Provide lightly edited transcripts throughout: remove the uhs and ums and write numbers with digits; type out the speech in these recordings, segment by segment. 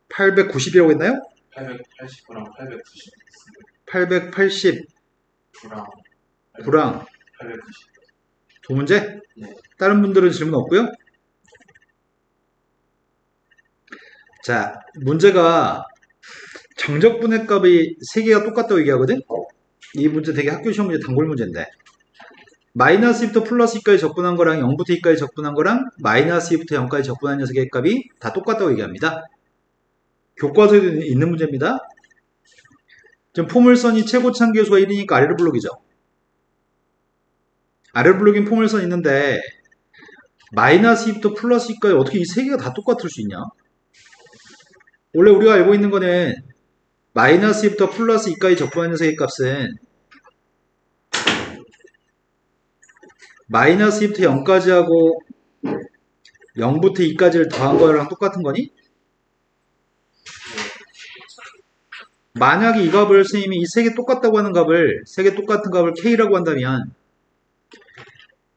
890이라고 했나요? 889랑 890 880 9랑 9랑 890. 두 문제? 네. 다른 분들은 질문 없고요. 자, 문제가 정적분해 값이 3개가 똑같다고 얘기하거든? 이 문제 되게 학교 시험 문제 단골 문제인데 마이너스 2부터 플러스 2까지 적분한 거랑 0부터 2까지 적분한 거랑 마이너스 2부터 0까지 적분한 녀석의 값이 다 똑같다고 얘기합니다. 교과서에도 있는 문제입니다. 지금 포물선이 최고 참계수가 1이니까 아래로 블록이죠. 아래로 블록인 포물선 있는데 마이너스 2부터 플러스 2까지 어떻게 이 3개가 다 똑같을 수 있냐? 원래 우리가 알고 있는 거는 마이너스 2부터 플러스 2까지 적분한 녀석의 값은 마이너스 2부터 0까지 하고 0부터 2까지를 더한 거랑 똑같은 거니? 만약에 이 값을 선생님이 이 3개 똑같다고 하는 값을 3개 똑같은 값을 K라고 한다면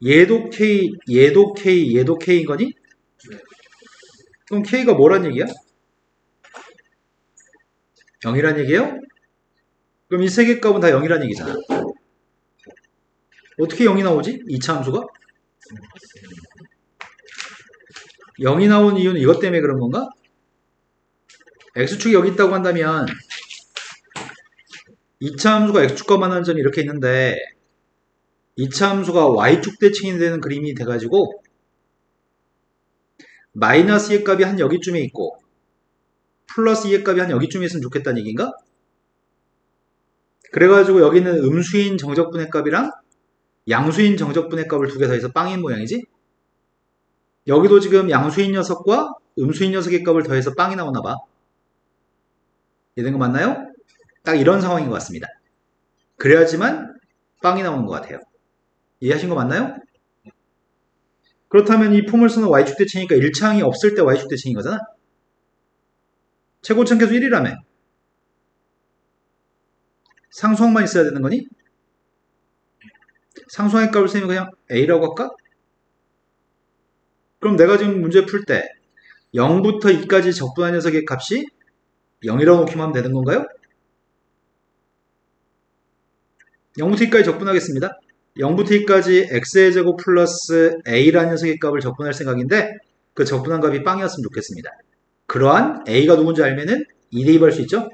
얘도 K, 얘도 K, 얘도 K인 거니? 그럼 K가 뭐란 얘기야? 0이란 얘기예요? 그럼 이 3개 값은 다 0이란 얘기잖아. 어떻게 0이 나오지? 2차 함수가? 0이 나온 이유는 이것 때문에 그런 건가? X축이 여기 있다고 한다면 2차 함수가 X축과 만나는 점이 이렇게 있는데 2차 함수가 Y축 대칭이 되는 그림이 돼가지고 마이너스 2의 값이 한 여기쯤에 있고 플러스 2의 값이 한 여기쯤에 있으면 좋겠다는 얘기인가? 그래가지고 여기는 음수인 정적분의 값이랑 양수인 정적분의 값을 두 개 더해서 빵인 모양이지? 여기도 지금 양수인 녀석과 음수인 녀석의 값을 더해서 빵이 나오나봐. 이해된 거 맞나요? 딱 이런 상황인 것 같습니다. 그래야지만 빵이 나오는 것 같아요. 이해하신 거 맞나요? 그렇다면 이 포물선은 Y축 대칭이니까 1창이 없을 때 Y축 대칭인 거잖아? 최고점 계수 1이라며. 상수항만 있어야 되는 거니? 상수항의 값을 쓰면 그냥 A라고 할까? 그럼 내가 지금 문제 풀 때 0부터 2까지 적분한 녀석의 값이 0이라고 놓기만 하면 되는 건가요? 0부터 2까지 적분하겠습니다. 0부터 2까지 x의 제곱 플러스 a라는 녀석의 값을 적분할 생각인데 그 적분한 값이 빵이었으면 좋겠습니다. 그러한 a가 누군지 알면은 2대입할 수 있죠?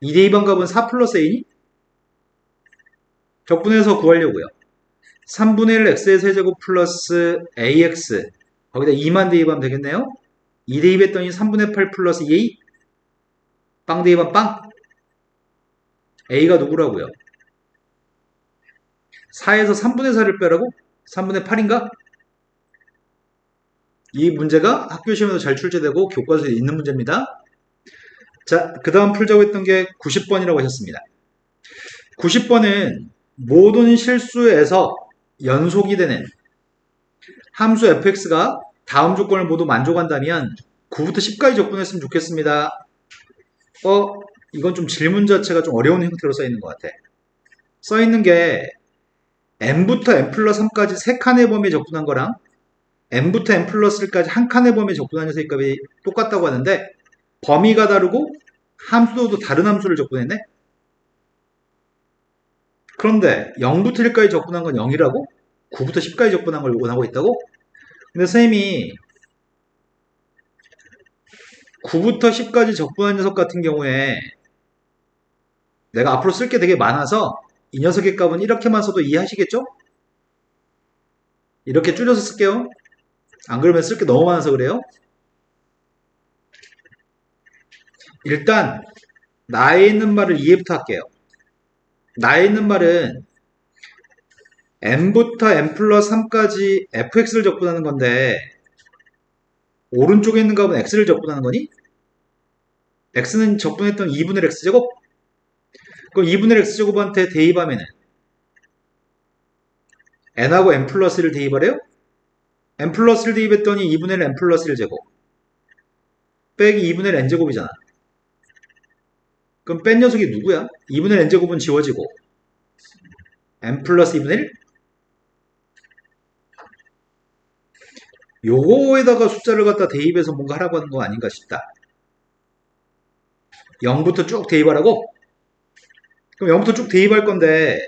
2대입한 값은 4 플러스 a니? 적분해서 구하려고요. 3분의 1 x의 세제곱 플러스 ax 거기다 2만 대입하면 되겠네요. 2대입했더니 3분의 8 플러스 2a 빵 대입한 빵 a가 누구라고요? 4에서 3분의 4를 빼라고? 3분의 8인가? 이 문제가 학교 시험에도 잘 출제되고 교과서에 있는 문제입니다. 자, 그 다음 풀자고 했던 게 90번이라고 하셨습니다. 90번은 모든 실수에서 연속이 되는 함수 fx가 다음 조건을 모두 만족한다면 9부터 10까지 적분했으면 좋겠습니다. 이건 좀 질문 자체가 좀 어려운 형태로 써있는 것 같아. 써있는 게 n부터 n 플러스 3까지 3칸의 범위에 적분한 거랑 n부터 n 플러스 1까지 한 칸의 범위에 적분한 녀석의 값이 똑같다고 하는데 범위가 다르고 함수도 다른 함수를 적분했네? 그런데 0부터 1까지 적분한 건 0이라고? 9부터 10까지 적분한 걸 요구하고 있다고? 근데 선생님이 9부터 10까지 적분한 녀석 같은 경우에 내가 앞으로 쓸 게 되게 많아서 이 녀석의 값은 이렇게만 써도 이해하시겠죠? 이렇게 줄여서 쓸게요. 안 그러면 쓸 게 너무 많아서 그래요. 일단 나에 있는 말을 이해부터 할게요. 나에 있는 말은 n부터 n 플러스 3까지 fx를 적분하는 건데 오른쪽에 있는 값은 x를 적분하는 거니? x는 적분했던 2분의 x제곱? 그럼 2분의 x제곱한테 대입하면은 n하고 n 플러스 1을 대입하래요? n 플러스 1 대입했더니 2분의 1 n 플러스 1제곱 빼기 2분의 1 n제곱이잖아. 그럼 뺀 녀석이 누구야? 2분의 1 n제곱은 지워지고 n 플러스 2분의 1? 요거에다가 숫자를 갖다 대입해서 뭔가 하라고 하는 거 아닌가 싶다. 0부터 쭉 대입하라고? 그럼 0부터 쭉 대입할 건데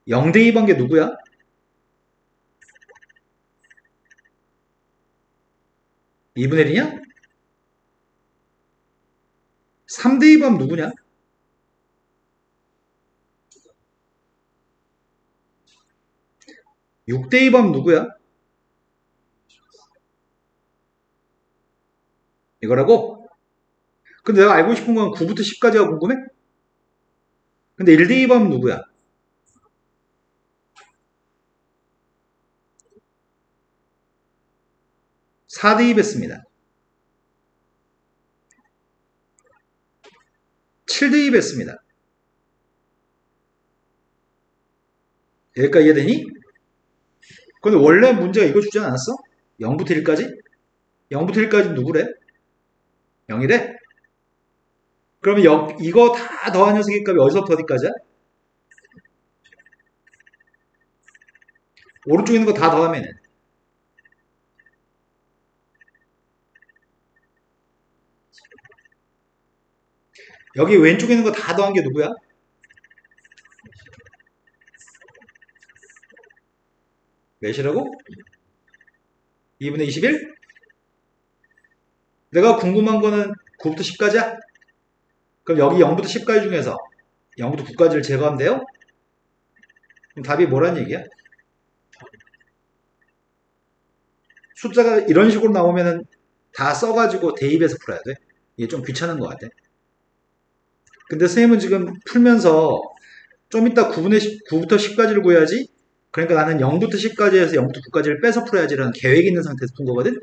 0 대입한 게 누구야? 2분의 1이냐? 3 대입하면 누구냐? 6 대입하면 누구야? 이거라고? 근데 내가 알고 싶은 건 9부터 10까지가 궁금해? 근데 1 대입하면 누구야? 4 대입했습니다. 7 대입했습니다. 여기까지 이해되니? 근데 원래 문제가 이거 주지 않았어? 0부터 1까지? 0부터 1까지 누구래? 0이래? 그러면 이거 다 더한 녀석의 값이 어디서부터 어디까지야? 오른쪽에 있는 거 다 더하면은 여기 왼쪽에 있는 거 다 더한 게 누구야? 몇이라고? 2분의 21? 내가 궁금한 거는 9부터 10까지야? 그럼 여기 0부터 10까지 중에서 0부터 9까지를 제거하면 돼요? 그럼 답이 뭐란 얘기야? 숫자가 이런 식으로 나오면은 다 써가지고 대입해서 풀어야 돼. 이게 좀 귀찮은 것 같아. 근데 선생님은 지금 풀면서 좀 이따 9부터 10까지를 구해야지. 그러니까 나는 0부터 10까지 해서 0부터 9까지를 빼서 풀어야지라는 계획이 있는 상태에서 푼 거거든.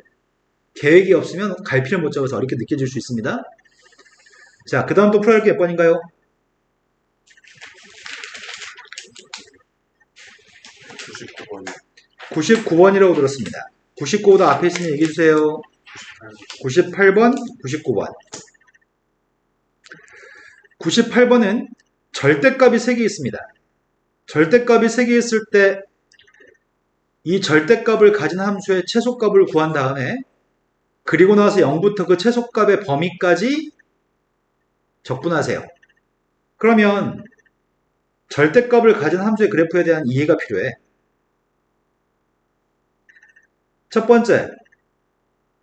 계획이 없으면 갈피를 못 잡아서 어렵게 느껴질 수 있습니다. 자, 그 다음 또 풀어야 할 게 몇 번인가요? 99번. 99번이라고 들었습니다. 99보다 앞에 있으면 얘기해주세요. 98번, 99번. 98번은 절대값이 3개 있습니다. 절대값이 3개 있을 때 이 절대값을 가진 함수의 최소값을 구한 다음에 그리고 나서 0부터 그 최소값의 범위까지 적분하세요. 그러면 절대값을 가진 함수의 그래프에 대한 이해가 필요해. 첫 번째,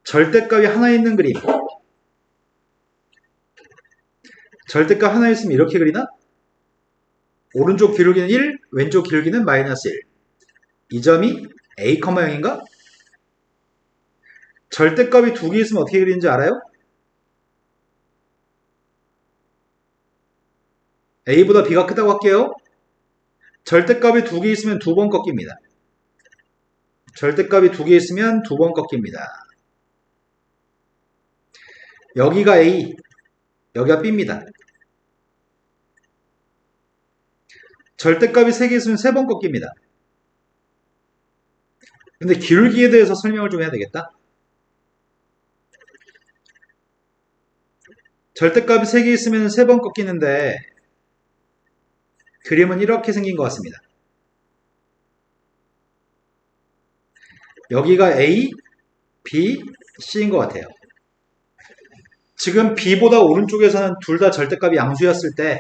절대값이 하나 있는 그림. 절대값 하나 있으면 이렇게 그리나? 오른쪽 기울기는 1, 왼쪽 기울기는 마이너스 1. 이 점이 a, 0인가? 절대값이 2개 있으면 어떻게 그리는지 알아요? a보다 b가 크다고 할게요. 절대값이 2개 있으면 2번 꺾입니다. 절대값이 2개 있으면 2번 꺾입니다. 여기가 a, 여기가 b입니다. 절대값이 3개 있으면 3번 꺾입니다. 근데 기울기에 대해서 설명을 좀 해야 되겠다. 절대값이 3개 있으면 3번 꺾이는데 그림은 이렇게 생긴 것 같습니다. 여기가 A, B, C인 것 같아요. 지금 B보다 오른쪽에서는 둘 다 절대값이 양수였을 때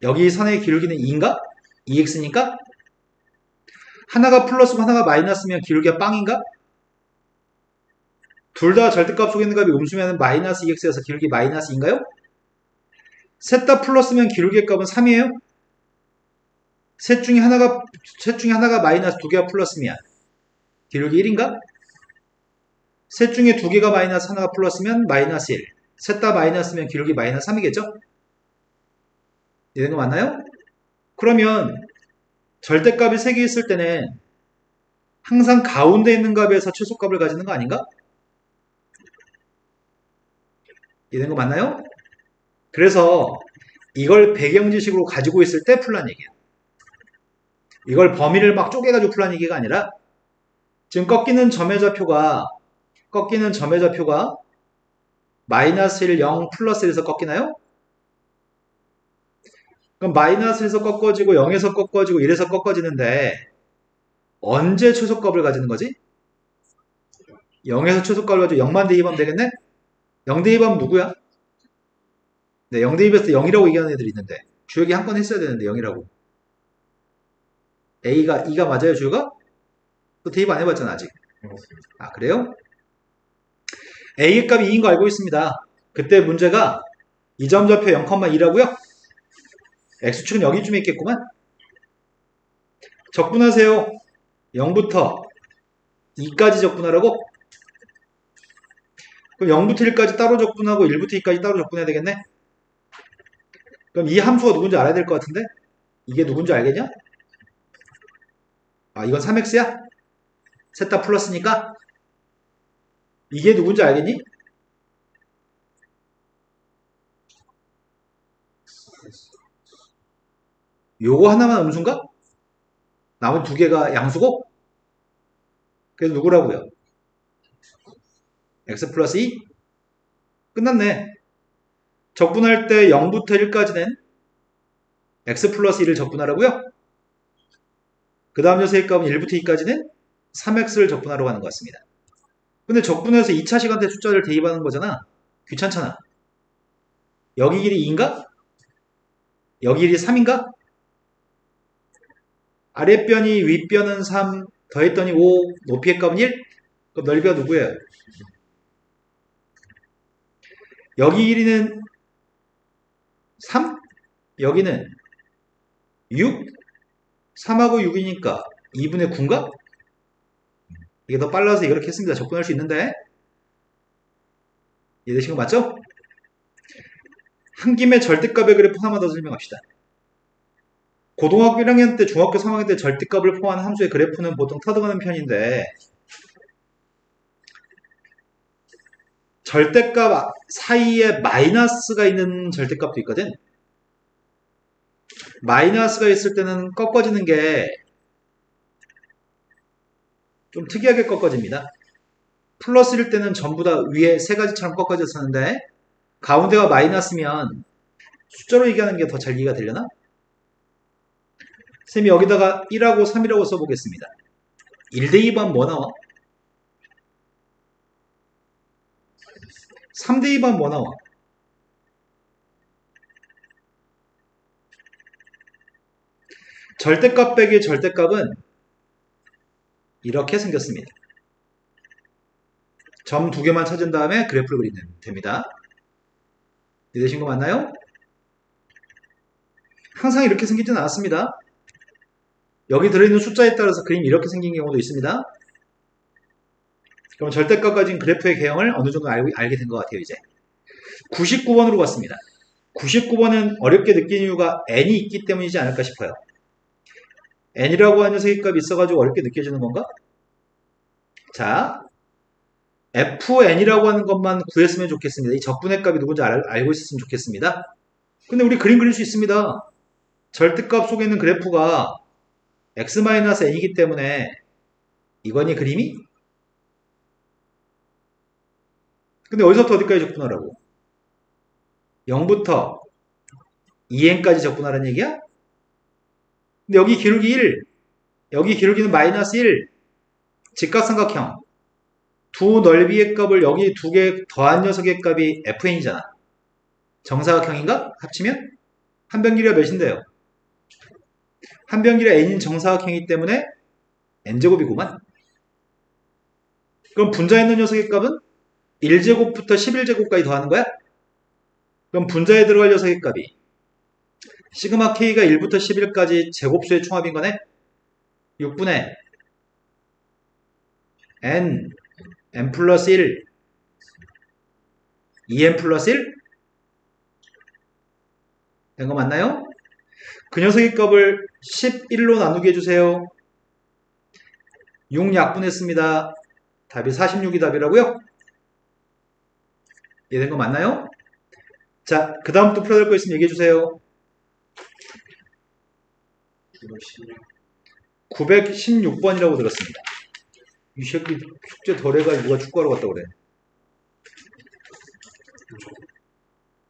여기 선의 기울기는 2인가? 2x니까? 하나가 플러스고 하나가 마이너스면 기울기가 빵인가? 둘 다 절대값 속에 있는 값이 음수면 마이너스 2x여서 기울기 마이너스 2인가요? 셋 다 플러스면 기울기의 값은 3이에요? 셋 중에 하나가 마이너스 2개가 플러스면 기울기 1인가? 셋 중에 2개가 마이너스 하나가 플러스면 마이너스 1. 셋 다 마이너스면 기울기 마이너스 3이겠죠? 이런 거 맞나요? 그러면 절대값이 3개 있을 때는 항상 가운데 있는 값에서 최소값을 가지는 거 아닌가? 이런 거 맞나요? 그래서 이걸 배경지식으로 가지고 있을 때 풀란 얘기야. 이걸 범위를 막 쪼개가지고 풀란 얘기가 아니라 지금 꺾이는 점의 좌표가 마이너스 1, 0, 플러스 1에서 꺾이나요? 그럼 마이너스 1에서 꺾어지고 0에서 꺾어지고 1에서 꺾어지는데 언제 최소값을 가지는 거지? 0에서 최소값을 가지고 0만 대입하면 되겠네? 0 대입하면 누구야? 네, 0 대입했을 때 0이라고 얘기하는 애들이 있는데 주역이 한 건 했어야 되는데 0이라고. A가 2가 맞아요, 주역아? 또 대입 안 해봤잖아, 아직. 맞습니다. 아, 그래요? A의 값이 2인 거 알고 있습니다. 그때 문제가 이 점 좌표 0,2라고요? X축은 여기쯤에 있겠구만. 적분하세요. 0부터 2까지 적분하라고? 그럼 0부터 1까지 따로 적분하고 1부터 2까지 따로 적분해야 되겠네? 그럼 이 함수가 누군지 알아야 될 것 같은데? 이게 누군지 알겠냐? 아, 이건 3x야? 셋 다 플러스니까? 이게 누군지 알겠니? 요거 하나만 음수인가? 나머지 두 개가 양수고? 그래서 누구라고요? x 플러스 2? 끝났네. 적분할 때 0부터 1까지는 x 플러스 2를 적분하라고요? 그 다음 녀석의 값은 1부터 2까지는 3x를 적분하러 가는 것 같습니다. 근데 적분해서 2차 시간대 숫자를 대입하는 거잖아. 귀찮잖아. 여기 길이 2인가? 여기 길이 3인가? 아랫변이 윗변은 3 더했더니 5 높이의 값은 1? 그럼 넓이가 누구예요? 여기 길이는 3? 여기는 6? 3하고 6이니까 2분의 9인가? 이게 더 빨라서 이렇게 했습니다. 접근할 수 있는데 이해되신 거 맞죠? 한 김에 절대값의 그래프 하나만 더 설명합시다. 고등학교 1학년 때 중학교 3학년 때 절대값을 포함한 함수의 그래프는 보통 터득하는 편인데 절대값 사이에 마이너스가 있는 절대값도 있거든. 마이너스가 있을 때는 꺾어지는 게 좀 특이하게 꺾어집니다. 플러스일 때는 전부 다 위에 세 가지처럼 꺾어졌었는데 가운데가 마이너스면 숫자로 얘기하는 게 더 잘 이해가 되려나? 쌤이 여기다가 1하고 3이라고 써보겠습니다. 1 대입하면 뭐 나와? 3 대입하면 뭐 나와? 절대값 빼기 절대값은 이렇게 생겼습니다. 점 두 개만 찾은 다음에 그래프를 그리면 됩니다. 이해되신 거 맞나요? 항상 이렇게 생기진 않았습니다. 여기 들어있는 숫자에 따라서 그림이 이렇게 생긴 경우도 있습니다. 그럼 절대값 가진 그래프의 개형을 어느 정도 알게 된 것 같아요, 이제. 99번으로 갔습니다. 99번은 어렵게 느낀 이유가 n이 있기 때문이지 않을까 싶어요. n이라고 하는 녀석의 값이 있어가지고 어렵게 느껴지는 건가? 자, fn이라고 하는 것만 구했으면 좋겠습니다. 이 적분의 값이 누군지 알고 있었으면 좋겠습니다. 근데 우리 그림 그릴 수 있습니다. 절대값 속에 있는 그래프가 x-n이기 때문에 이거니 그림이? 근데 어디서부터 어디까지 적분하라고? 0부터 2n까지 적분하라는 얘기야? 근데 여기 기울기 1, 여기 기울기는 마이너스 1, 직각삼각형. 두 넓이의 값을 여기 두 개 더한 녀석의 값이 fn이잖아. 정사각형인가? 합치면? 한 변 길이가 몇인데요? 한 변 길이가 n인 정사각형이기 때문에 n제곱이구만. 그럼 분자에 있는 녀석의 값은 1제곱부터 11제곱까지 더하는 거야? 그럼 분자에 들어갈 녀석의 값이 시그마 k가 1부터 11까지 제곱수의 총합인 거네? 6분의 n 플러스 1, 2n 플러스 1? 된 거 맞나요? 그 녀석의 값을 11로 나누게 해주세요. 6 약분했습니다. 답이 46이 답이라고요? 이해된 거 맞나요? 자, 그 다음 또 풀어야 될 거 있으면 얘기해주세요. 916번이라고 들었습니다. 이 새끼 숙제 덜 해가지고 누가 축구하러 갔다 그래.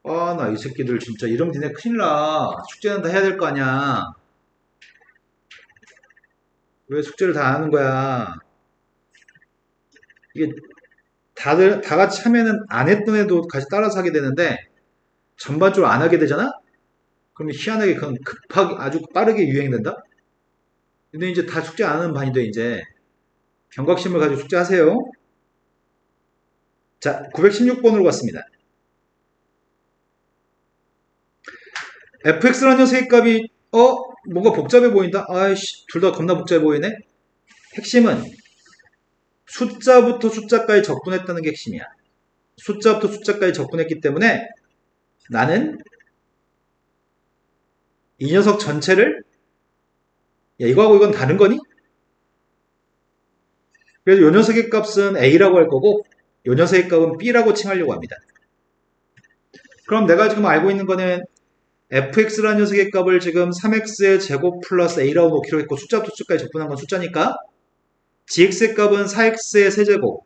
아, 나 이 새끼들 진짜 이러면 니네 큰일 나. 숙제는 다 해야 될 거 아니야. 왜 숙제를 다 안 하는 거야? 이게 다들 다 같이 하면은 안 했던 애도 같이 따라서 하게 되는데 전반적으로 안 하게 되잖아? 그러면 희한하게 그건 급하게 아주 빠르게 유행된다? 근데 이제 다 숙제 안 하는 반이 돼 이제. 경각심을 가지고 숙제하세요. 자, 916번으로 갔습니다. fx라는 녀석의 값이 뭔가 복잡해 보인다? 아이씨, 둘 다 겁나 복잡해 보이네? 핵심은 숫자부터 숫자까지 적분했다는 게 핵심이야. 숫자부터 숫자까지 적분했기 때문에 나는 이 녀석 전체를 야, 이거하고 이건 다른 거니? 그래서 이 녀석의 값은 a라고 할 거고 이 녀석의 값은 b라고 칭하려고 합니다. 그럼 내가 지금 알고 있는 거는 fx라는 녀석의 값을 지금 3x의 제곱 플러스 a라고 놓기로 했고 숫자부터 숫자까지 적분한 건 숫자니까 gx의 값은 4x의 세제곱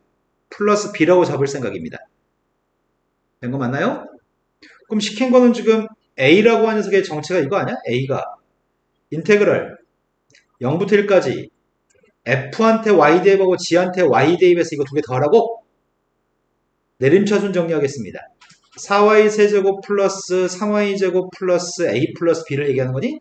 플러스 b라고 잡을 생각입니다. 된 거 맞나요? 그럼 시킨 거는 지금 a라고 하는 녀석의 정체가 이거 아니야? a가 인테그럴 0부터 1까지 f한테 y 대입하고 g한테 y 대입해서 이거 두 개 더하라고? 내림차순 정리하겠습니다. 4y 세제곱 플러스 3y 제곱 플러스 a 플러스 b를 얘기하는 거니?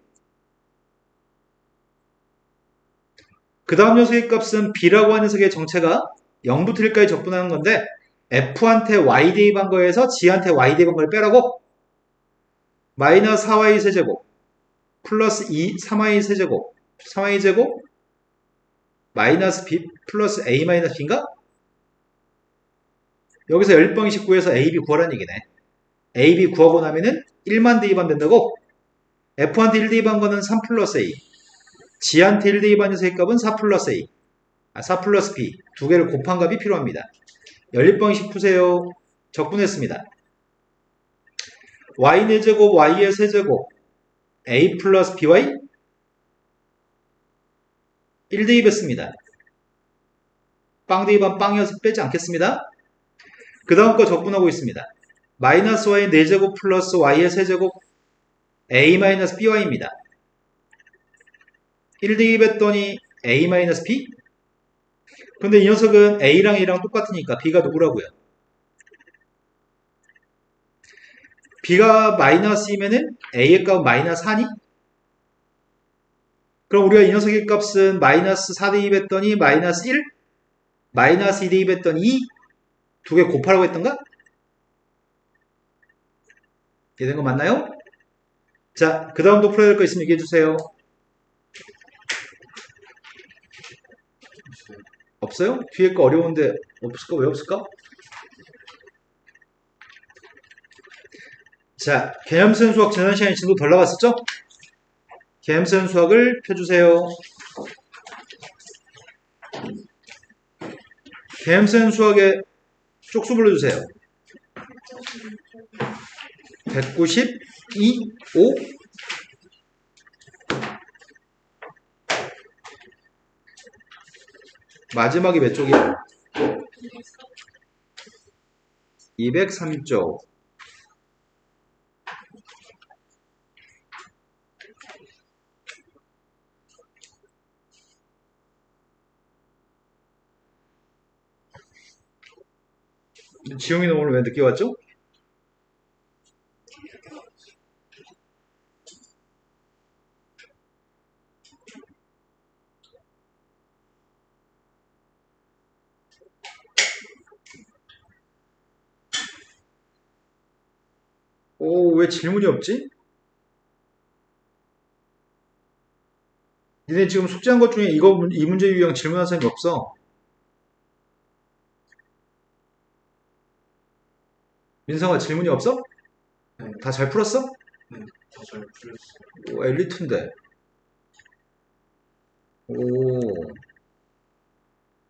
그 다음 녀석의 값은 b라고 하는 녀석의 정체가 0부터 1까지 적분하는 건데 f한테 y 대입한 거에서 g한테 y 대입한 걸 빼라고? 마이너스 4y 세제곱 플러스 3y 세제곱 3y 제곱 마이너스 b 플러스 a 마이너스 b인가? 여기서 열방식 구해서 a, b 구하라는 얘기네. a, b 구하고 나면은 1만 대입하면 된다고? f한테 1 대입한 거는 3 플러스 a g한테 1 대입한 녀석의 값은 4 플러스 a 4 플러스 b 두 개를 곱한 값이 필요합니다. 연립방식 푸세요. 적분했습니다. y 4제곱 y의 세제곱 a 플러스 by 1 대입했습니다. 빵 대입한 빵이어서 빼지 않겠습니다. 그 다음 거 적분하고 있습니다. 마이너스 y 4제곱 플러스 y의 세제곱 a 마이너스 by입니다. 1 대입했더니 a 마이너스 b? 근데 이 녀석은 a랑 a랑 똑같으니까 b가 누구라고요? b가 마이너스이면은 a의 값은 마이너스 4니? 그럼 우리가 이 녀석의 값은 마이너스 4 대입했더니 마이너스 1? 마이너스 2 대입했더니 2? 두 개 곱하라고 했던가? 이해된 거 맞나요? 자, 그 다음도 풀어야 될 거 있으면 얘기해 주세요. 없어요? 뒤에 거 어려운데 없을까? 왜 없을까? 자, 개념센 수학 지난 시간에 진도 덜 나갔었죠? 개념센 수학을 펴주세요. 개념센 수학에 쪽수 불러주세요. 192, 5. 마지막이 몇 쪽이야? 203쪽. 지용이는 오늘 왜 늦게 왔죠? 오, 왜 질문이 없지? 니네 지금 숙제한 것 중에 이 문제 유형 질문한 사람이 없어. 민성아 질문이 없어? 네. 다 잘 풀었어? 네, 다 잘 풀렸어요. 오, 엘리트인데. 오.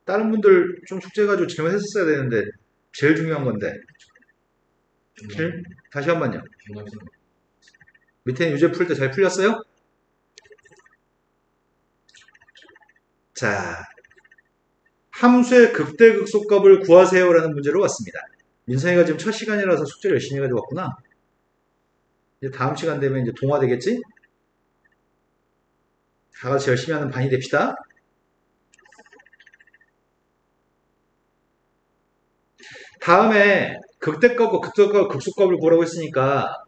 다른 분들 좀 숙제해가지고 질문했었어야 되는데 제일 중요한 건데. 다시 한 번요. 밑에 유제 풀 때 잘 풀렸어요? 자, 함수의 극대극소값을 구하세요라는 문제로 왔습니다. 민성이가 지금 첫 시간이라서 숙제를 열심히 해가지고 왔구나. 이제 다음 시간 되면 이제 동화 되겠지? 다 같이 열심히 하는 반이 됩시다. 다음에 극대값과 극소값, 극소값을 구하라고 했으니까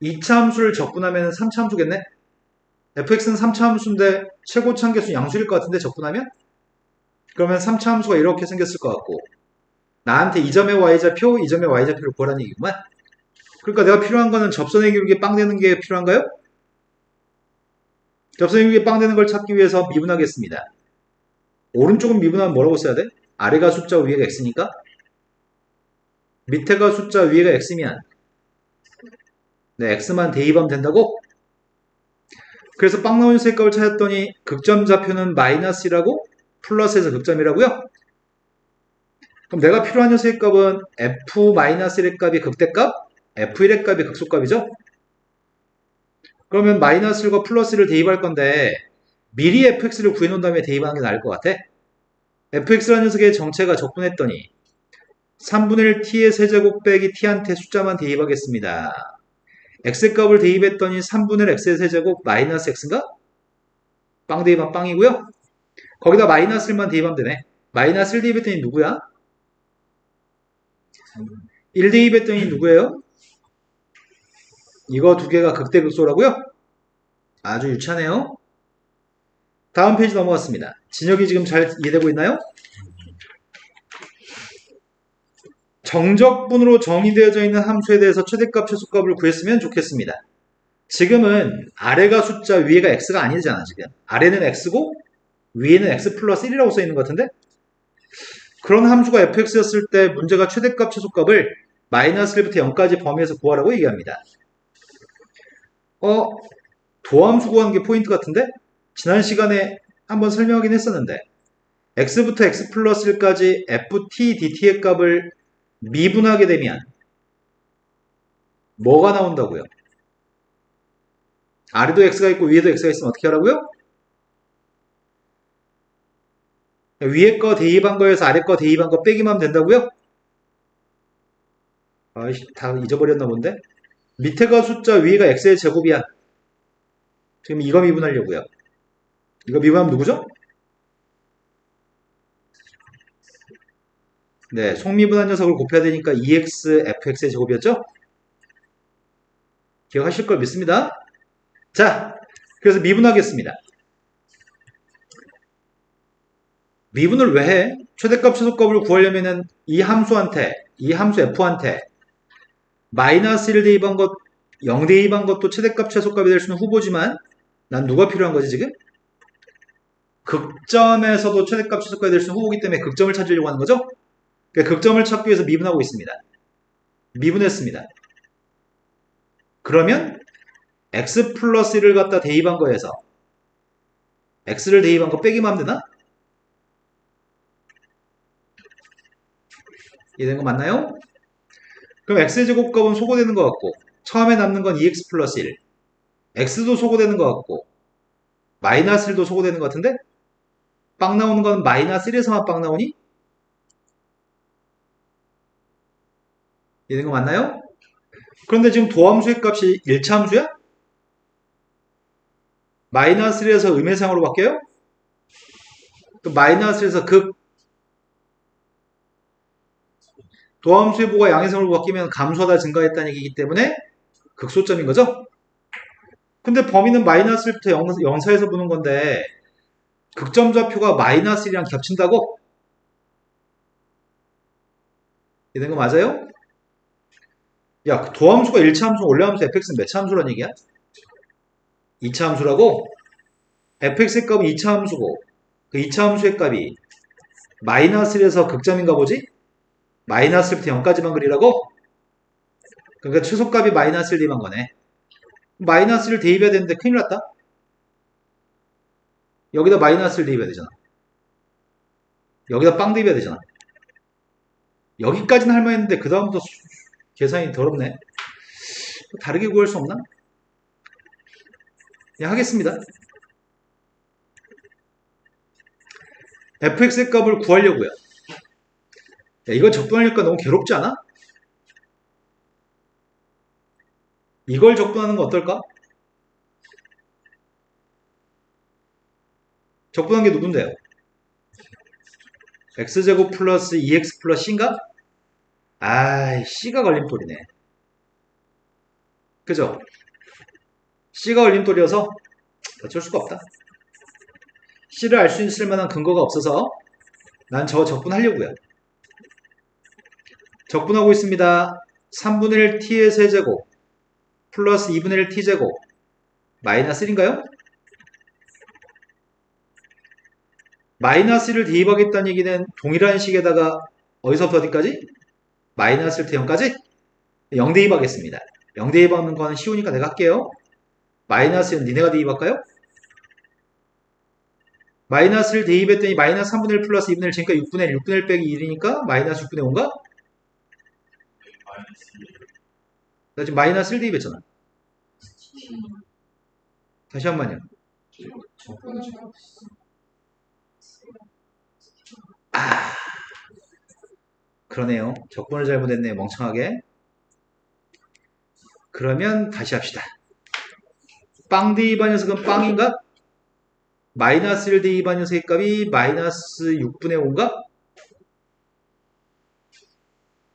2차 함수를 적분하면 3차 함수겠네? fx는 3차 함수인데 최고차 함수 양수일 것 같은데 적분하면? 그러면 3차 함수가 이렇게 생겼을 것 같고 나한테 이 점의 y좌표, 이 점의 y좌표를 구하라는 얘기구만. 그러니까 내가 필요한 거는 접선의 기울기에 빵 되는 게 필요한가요? 접선의 기울기에 빵 되는 걸 찾기 위해서 미분하겠습니다. 오른쪽은 미분하면 뭐라고 써야 돼? 아래가 숫자 위에가 x니까 밑에가 숫자 위에가 x면 네, x만 대입하면 된다고? 그래서 빵 나오는 셋값을 찾았더니 극점 좌표는 마이너스라고 플러스에서 극점이라고요? 그럼 내가 필요한 녀석의 값은 f-1의 값이 극대값, f1의 값이 극소값이죠? 그러면 마이너스 1과 플러스 1을 대입할 건데 미리 fx를 구해놓은 다음에 대입하는 게 나을 것 같아. fx라는 녀석의 정체가 적분했더니 3분의 1 t의 세제곱 빼기 t한테 숫자만 대입하겠습니다. x값을 대입했더니 3분의 1 x의 세제곱 마이너스 x인가? 빵 대입하면 빵이고요. 거기다 마이너스 1만 대입하면 되네. 마이너스 1 대입했더니 누구야? 1 대입했더니 누구예요? 이거 두 개가 극대극소라고요? 아주 유치하네요. 다음 페이지 넘어갔습니다. 진혁이 지금 잘 이해되고 있나요? 정적분으로 정의되어져 있는 함수에 대해서 최대값, 최소값을 구했으면 좋겠습니다. 지금은 아래가 숫자, 위에가 x가 아니잖아, 지금. 아래는 x고 위에는 x 플러스 1이라고 써있는 것 같은데? 그런 함수가 fx였을 때 문제가 최대값, 최소값을 마이너스 1부터 0까지 범위에서 구하라고 얘기합니다. 도함수 구하는 게 포인트 같은데? 지난 시간에 한번 설명하긴 했었는데 x부터 x 플러스 1까지 ft, dt의 값을 미분하게 되면 뭐가 나온다고요? 아래도 x가 있고 위에도 x가 있으면 어떻게 하라고요? 위에 거 대입한 거에서 아래 거 대입한 거 빼기만 하면 된다고요? 아이씨, 다 잊어버렸나 본데? 밑에가 숫자, 위에가 x의 제곱이야. 지금 이거 미분하려고요. 이거 미분하면 누구죠? 네, 속미분한 녀석을 곱해야 되니까 2x fx의 제곱이었죠? 기억하실 걸 믿습니다. 자, 그래서 미분하겠습니다. 미분을 왜 해? 최대값, 최소값을 구하려면은 이 함수한테, 이 함수 f한테 마이너스 1 대입한 것, 0 대입한 것도 최대값, 최소값이 될 수 있는 후보지만 난 누가 필요한 거지 지금? 극점에서도 최대값, 최소값이 될 수 있는 후보기 때문에 극점을 찾으려고 하는 거죠? 그러니까 극점을 찾기 위해서 미분하고 있습니다. 미분했습니다. 그러면 x 플러스 1을 갖다 대입한 거에서 x를 대입한 거 빼기만 하면 되나? 이해된 거 맞나요? 그럼 x제곱값은 소거되는 것 같고 처음에 남는 건 2x 플러스 1 x도 소거되는 것 같고 마이너스 1도 소거되는 것 같은데 빵 나오는 건 마이너스 1에서만 빵 나오니? 이해된 거 맞나요? 그런데 지금 도함수의 값이 1차 함수야? 마이너스 1에서 음해상으로 바뀌어요? 그 마이너스 1에서 도함수의 보가 양해상으로 바뀌면 감소하다 증가했다는 얘기이기 때문에 극소점인 거죠? 근데 범위는 마이너스 1부터 0, 사에서 보는 건데 극점 좌표가 마이너스 1이랑 겹친다고? 이런 거 맞아요? 야, 도함수가 1차 함수, 원래 함수 fx는 몇 차 함수란 얘기야? 2차 함수라고? fx의 값은 2차 함수고 그 2차 함수의 값이 마이너스 1에서 극점인가 보지? 마이너스 1부터 0까지만 그리라고? 그러니까 최소값이 마이너스 1 대입한 거네. 마이너스 1 대입해야 되는데 큰일 났다. 여기다 마이너스 1 대입해야 되잖아. 여기다 빵 대입해야 되잖아. 여기까지는 할만했는데 그 다음부터 계산이 더럽네. 다르게 구할 수 없나? 예, 하겠습니다. fx의 값을 구하려고요. 야, 이거 적분하니까 너무 괴롭지 않아? 이걸 적분하는 거 어떨까? 적분한 게 누군데요? x제곱 플러스 2x 플러스 c인가? 아이, C가 걸림돌이네. 그죠? C가 걸림돌이어서 어쩔 수가 없다. C를 알 수 있을 만한 근거가 없어서 난 저거 적분하려고요. 적분하고 있습니다. 3분의 1 t의 세제곱 플러스 2분의 1 t제곱 마이너스 1인가요? 마이너스 1을 대입하겠다는 얘기는 동일한 식에다가 어디서부터 어디까지? 마이너스 1부터 0까지? 0 대입하겠습니다. 0 대입하는 거는 쉬우니까 내가 할게요. 마이너스 1 니네가 대입할까요? 마이너스 1 대입했더니 마이너스 3분의 1 플러스 2분의 1 지니까 6분의 1, 6분의 1 빼기 1이니까 마이너스 6분의 5인가? 나 지금 마이너스 1 대입했잖아. 다시 한 번요. 그러네요. 적분을 잘못했네요. 멍청하게. 그러면 다시 합시다. 빵 대입한 녀석은 빵인가? 마이너스 1 대입한 녀석의 값이 마이너스 6분의 5인가?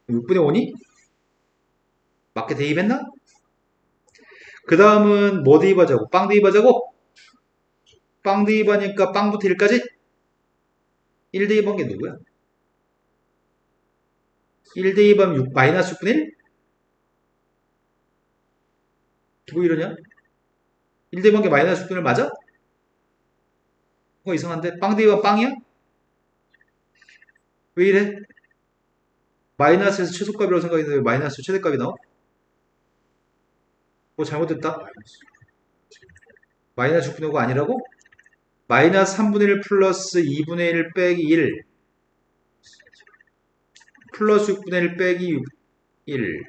6분의 5니? 맞게 대입했나? 그 다음은 뭐 대입하자고? 빵 대입하자고? 빵 대입하니까 빵부터 1까지? 1 대입한 게 누구야? 1 대입하면 6, 마이너스 6분의 1? 뭐 이러냐? 1 대입한 게 마이너스 6분의 1 맞아? 이상한데? 빵 대입하면 빵이야? 왜 이래? 마이너스에서 최소값이라고 생각했는데 왜 마이너스 최대값이 나와? 잘못됐다. 마이너스 6분의 5가 아니라고? 마이너스 3분의 1 플러스 2분의 1 빼기 1 플러스 6분의 1 빼기 1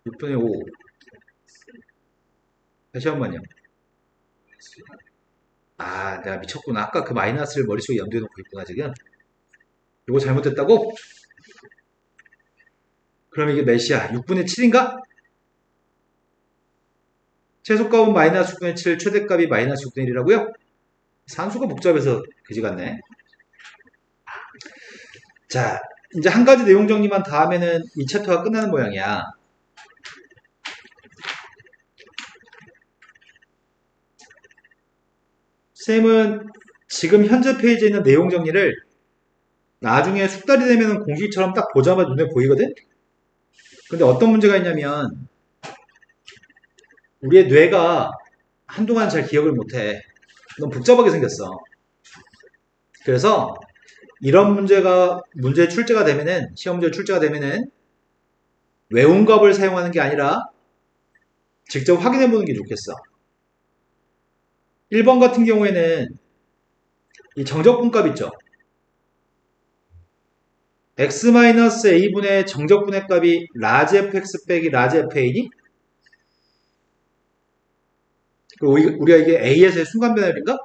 6분의 5 다시 한 번요. 아, 내가 미쳤구나. 아까 그 마이너스를 머릿속에 염두에 놓고 있구나 지금. 이거 잘못됐다고? 그럼 이게 몇이야? 6분의 7인가? 최소값은 마이너스 6분의 7, 최대값이 마이너스 6분의 1이라고요? 산수가 복잡해서 그지 같네. 자, 이제 한 가지 내용 정리만 다 하면은 이 챕터가 끝나는 모양이야. 쌤은 지금 현재 페이지에 있는 내용 정리를 나중에 숙달이 되면 공식처럼 딱 보자마자 눈에 보이거든? 근데 어떤 문제가 있냐면 우리의 뇌가 한동안 잘 기억을 못해. 너무 복잡하게 생겼어. 그래서 이런 문제 출제가 되면은, 시험 문제 출제가 되면은 외운 값을 사용하는 게 아니라 직접 확인해 보는 게 좋겠어. 1번 같은 경우에는 이 정적분값 있죠? x-a분의 정적분의 값이 라지 fx 빼기 라지 fa니? 그리고 우리가 이게 a에서의 순간변열인가?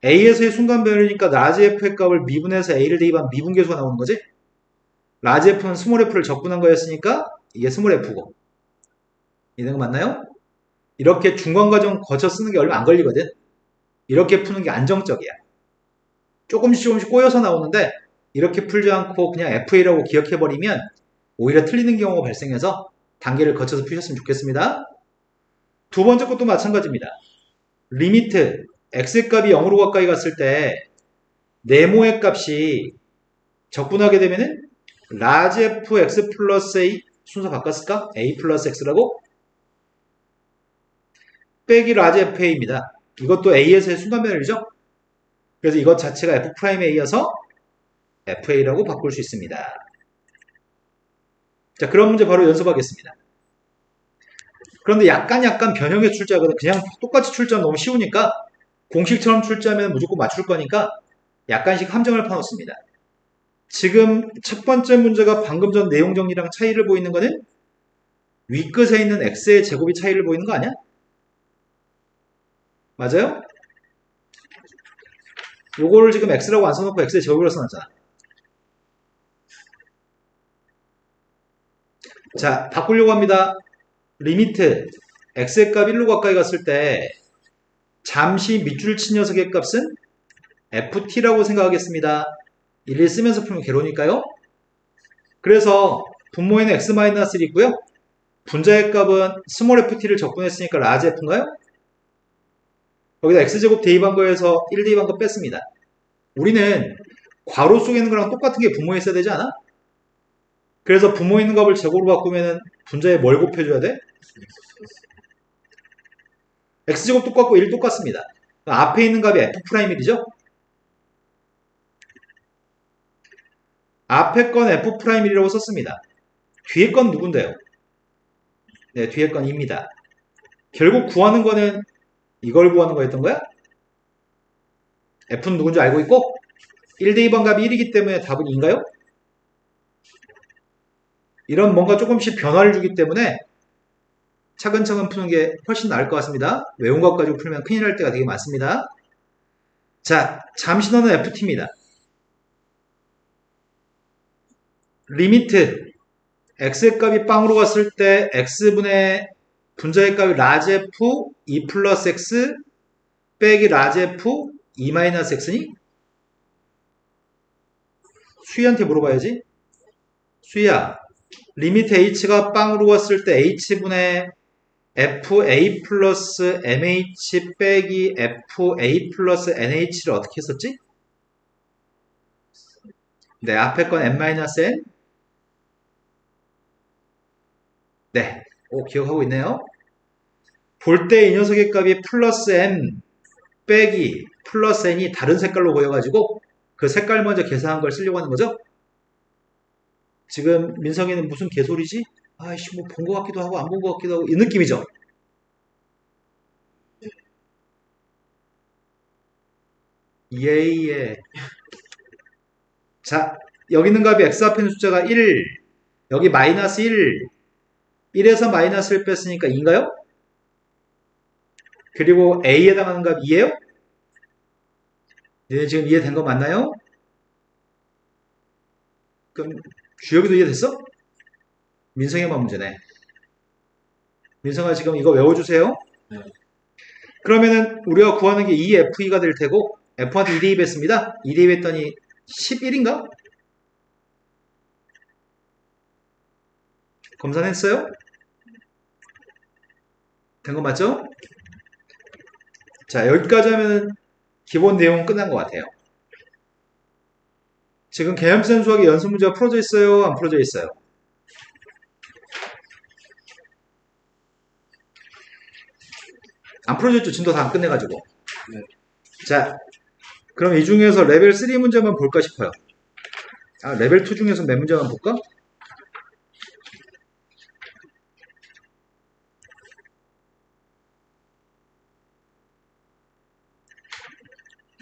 a에서의 순간변열이니까 라지 f의 값을 미분해서 a를 대입한 미분계수가 나오는 거지? 라지 f는 스몰 f를 적분한 거였으니까 이게 스몰 f고. 이런 거 맞나요? 이렇게 중간과정 거쳐 쓰는 게 얼마 안 걸리거든? 이렇게 푸는 게 안정적이야. 조금씩 꼬여서 나오는데 이렇게 풀지 않고 그냥 FA라고 기억해버리면 오히려 틀리는 경우가 발생해서 단계를 거쳐서 푸셨으면 좋겠습니다. 두 번째 것도 마찬가지입니다. 리미트 x의 값이 0으로 가까이 갔을 때 네모의 값이 적분하게 되면은 라지 fx 플러스 a 순서 바꿨을까? a 플러스 x라고? 빼기 라지 fa입니다. 이것도 a에서의 순간변열이죠? 그래서 이것 자체가 f'a여서 fa라고 바꿀 수 있습니다. 자, 그런 문제 바로 연습하겠습니다. 그런데 약간 변형의 출제하거든. 그냥 똑같이 출제하면 너무 쉬우니까 공식처럼 출제하면 무조건 맞출 거니까 약간씩 함정을 파놓습니다. 지금 첫 번째 문제가 방금 전 내용 정리랑 차이를 보이는 거는 윗끝에 있는 x의 제곱이 차이를 보이는 거 아니야? 맞아요? 요거를 지금 x라고 안 써놓고 x의 제곱이라고 써놨잖아. 자, 바꾸려고 합니다. 리미트 x의 값 1로 가까이 갔을 때 잠시 밑줄 친 녀석의 값은 ft라고 생각하겠습니다. 1을 쓰면서 풀면 괴로우니까요. 그래서 분모에는 x-1이 있고요. 분자의 값은 스몰 ft를 적분했으니까 라지 f인가요? 거기다 x제곱 대입한 거에서 1 대입한 거 뺐습니다. 우리는 괄호 속에 있는 거랑 똑같은 게 분모에 있어야 되지 않아? 그래서 분모에 있는 값을 제곱으로 바꾸면 분자에 뭘 곱해줘야 돼? x제곱 똑같고 1 똑같습니다. 앞에 있는 값이 f'1이죠? 앞에 건 f'1이라고 썼습니다. 뒤에 건 누군데요? 네, 뒤에 건 2입니다. 결국 구하는 거는 이걸 구하는 거였던 거야? f는 누군지 알고 있고 1 대입한 값이 1이기 때문에 답은 2인가요? 이런 뭔가 조금씩 변화를 주기 때문에 차근차근 푸는 게 훨씬 나을 것 같습니다. 외운 것 가지고 풀면 큰일 날 때가 되게 많습니다. 자, 잠시너는 ft입니다. 리미트 x의 값이 빵으로 갔을 때 x분의 분자의 값이 라지 f 2 플러스 x 빼기 라지 f 2 마이너스 x니? 수희한테 물어봐야지. 수희야, 리미트 h가 빵으로 갔을 때 h분의 fa 플러스 mh 빼기 fa 플러스 nh를 어떻게 했었지? 네, 앞에 건 n-n. 네, 오, 기억하고 있네요. 볼 때 이 녀석의 값이 플러스 n 빼기 플러스 n이 다른 색깔로 보여가지고 그 색깔 먼저 계산한 걸 쓰려고 하는 거죠. 지금 민성이는 무슨 개소리지? 아이씨, 뭐 본 것 같기도 하고 안 본 것 같기도 하고 이 느낌이죠. 예예. 자, 여기 있는 값이 x 앞에 있는 숫자가 1, 여기 마이너스 1, 1에서 마이너스를 뺐으니까 2인가요? 그리고 a에 해당하는 값 2예요? 네, 지금 이해된 거 맞나요? 그럼 주혁이도 이해됐어? 민성이만 문제네. 민성아 지금 이거 외워주세요. 네. 그러면은 우리가 구하는 게 2FE가 될 테고 F한테 2 대입했습니다. 2 대입했더니 11인가? 검사했어요? 된 거 맞죠? 자, 여기까지 하면 기본 내용은 끝난 것 같아요. 지금 개념센 수학의 연습 문제가 풀어져 있어요? 안 풀어져 있어요? 안 풀어져 있죠? 진도 다 안 끝내가지고. 네. 자, 그럼 이 중에서 레벨 3 문제만 볼까 싶어요. 아, 레벨 2 중에서 몇 문제만 볼까?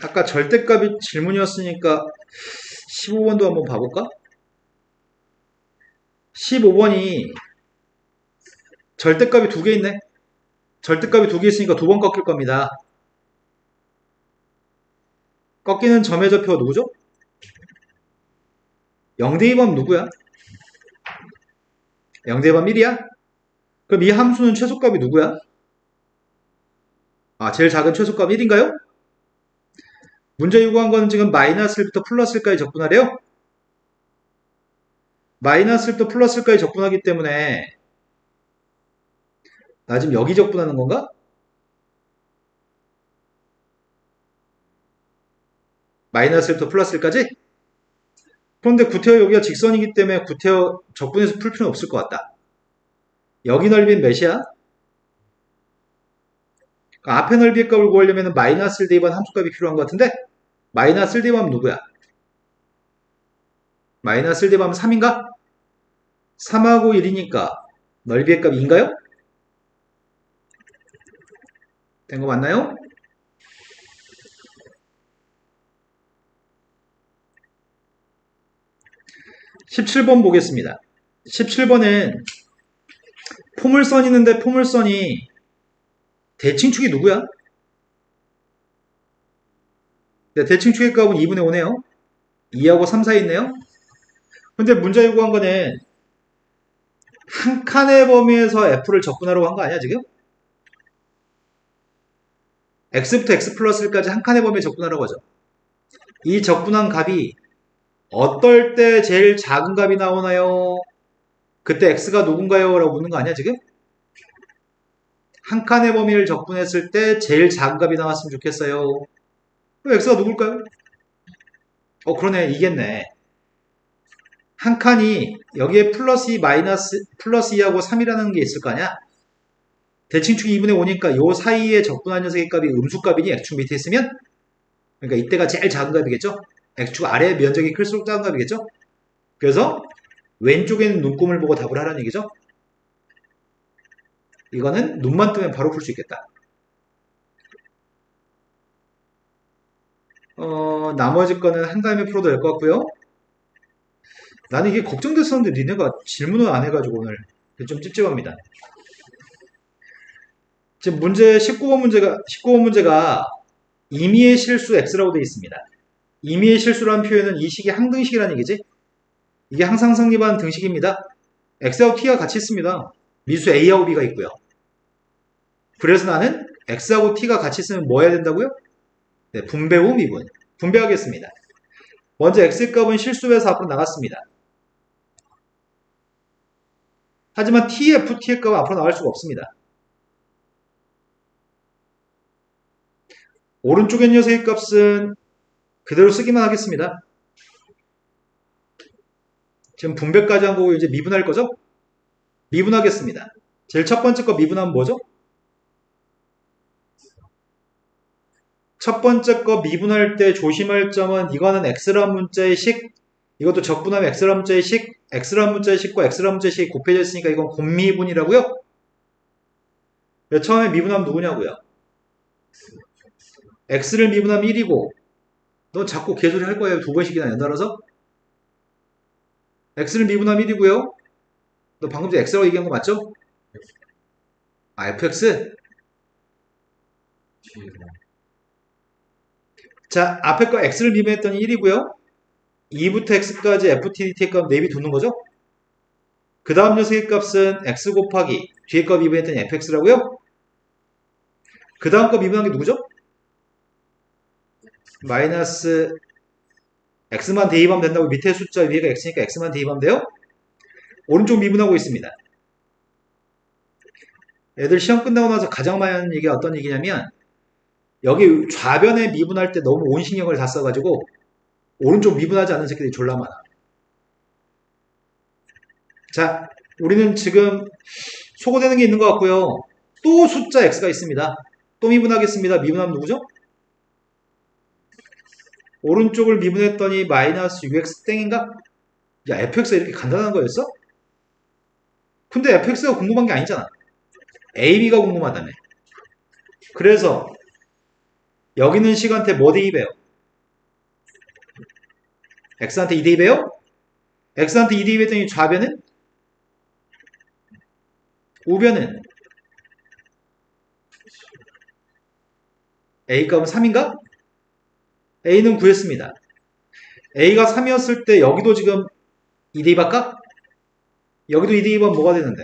아까 절대값이 질문이었으니까 15번도 한번 봐볼까? 15번이 절대값이 2개 있네. 절대값이 2개 있으니까 2번 꺾일 겁니다. 꺾이는 점의 좌표가 누구죠? 0대 2번 누구야? 0대 2번 1이야? 그럼 이 함수는 최소값이 누구야? 아, 제일 작은 최소값 1인가요? 문제 요구한 거는 지금 마이너스 1부터 플러스 1까지 적분하래요? 마이너스 1부터 플러스 1까지 적분하기 때문에 나 지금 여기 적분하는 건가? 마이너스 1부터 플러스 1까지? 그런데 구태여 여기가 직선이기 때문에 구태여 적분해서 풀 필요는 없을 것 같다. 여기 넓이는 몇이야? 그러니까 앞에 넓이의 값을 구하려면 마이너스 1 대입한 함수값이 필요한 것 같은데 마이너스 1 대입하면 누구야? 마이너스 1 대입하면 3인가? 3하고 1이니까 넓이의 값이 2인가요? 된 거 맞나요? (17번) 보겠습니다. 17번은 포물선이 있는데 포물선이 대칭축이 누구야? 네, 대칭축의 값은 2분의 5네요. 2하고 3 사이 있네요. 근데 문제 요구한 거는 한 칸의 범위에서 f를 적분하라고 한 거 아니야 지금? x부터 x 플러스 1까지 한 칸의 범위에 적분하라고 하죠. 이 적분한 값이 어떨 때 제일 작은 값이 나오나요? 그때 x가 누군가요? 라고 묻는 거 아니야 지금? 한 칸의 범위를 적분했을 때 제일 작은 값이 나왔으면 좋겠어요. 그럼 x가 누굴까요? 그러네. 이겠네. 한 칸이 여기에 플러스 2 마이너스 플러스 2하고 3이라는 게 있을 거 아니야? 대칭축 2분의 5니까 요 사이에 적분한 녀석의 값이 음수값이니 x축 밑에 있으면 그러니까 이때가 제일 작은 값이겠죠? x축 아래 면적이 클수록 작은 값이겠죠? 그래서 왼쪽에는 눈금을 보고 답을 하라는 얘기죠? 이거는 눈만 뜨면 바로 풀 수 있겠다. 나머지 거는 한 다음에 풀어도 될 것 같고요. 나는 이게 걱정됐었는데 니네가 질문을 안 해가지고 오늘 좀 찝찝합니다. 지금 문제 19번 문제가 임의의 실수 x라고 되어 있습니다. 임의의 실수라는 표현은 이 식이 항등식이라는 얘기지. 이게 항상 성립한 등식입니다. x하고 t가 같이 있습니다. 미수 a하고 b가 있고요. 그래서 나는 x하고 t가 같이 있으면 뭐 해야 된다고요? 네, 분배 후 미분. 분배하겠습니다. 먼저 x값은 실수해서 앞으로 나갔습니다. 하지만 tf, t의 값은 앞으로 나갈 수가 없습니다. 오른쪽에 녀석의 값은 그대로 쓰기만 하겠습니다. 지금 분배까지 한 거고 이제 미분할 거죠? 미분하겠습니다. 제일 첫 번째 거 미분하면 뭐죠? 첫 번째 거 미분할 때 조심할 점은 이거는 x란 문자의 식, 이것도 적분하면 x란 문자의 식, x란 문자의 식과 x란 문자의 식이 곱해져 있으니까 이건 곱미분이라고요? 처음에 미분하면 누구냐고요? x를 미분하면 1이고 너 자꾸 개소리 할 거예요. 두 번씩이나 연달아서. x를 미분하면 1이고요. 너 방금 전에 x라고 얘기한 거 맞죠? fx? 자, 앞에 거 x를 미분했더니 1이고요. 2부터 x까지 ftdt의 값 내비 두는 거죠? 그 다음 녀석의 값은 x 곱하기 뒤에 거 미분했더니 fx라고요? 그 다음 거 미분한 게 누구죠? 마이너스 x만 대입하면 된다고 밑에 숫자 위에가 x니까 x만 대입하면 돼요? 오른쪽 미분하고 있습니다. 애들 시험 끝나고 나서 가장 많이 하는 얘기가 어떤 얘기냐면 여기 좌변에 미분할 때 너무 온 신경을 다 써가지고 오른쪽 미분하지 않는 새끼들이 졸라 많아. 자, 우리는 지금 소거되는 게 있는 것 같고요. 또 숫자 x가 있습니다. 또 미분하겠습니다. 미분하면 누구죠? 오른쪽을 미분했더니 마이너스 6x 땡인가? 야, fx가 이렇게 간단한 거였어? 근데 fx가 궁금한 게 아니잖아. a, b가 궁금하다며. 그래서 여기 있는 식한테 뭐 대입해요? x한테 2 대입해요? x한테 2 대입했더니 좌변은? 우변은? a 값은 3인가? a는 구했습니다. a가 3이었을 때 여기도 지금 2 대입할까? 여기도 2 대입하면 뭐가 되는데?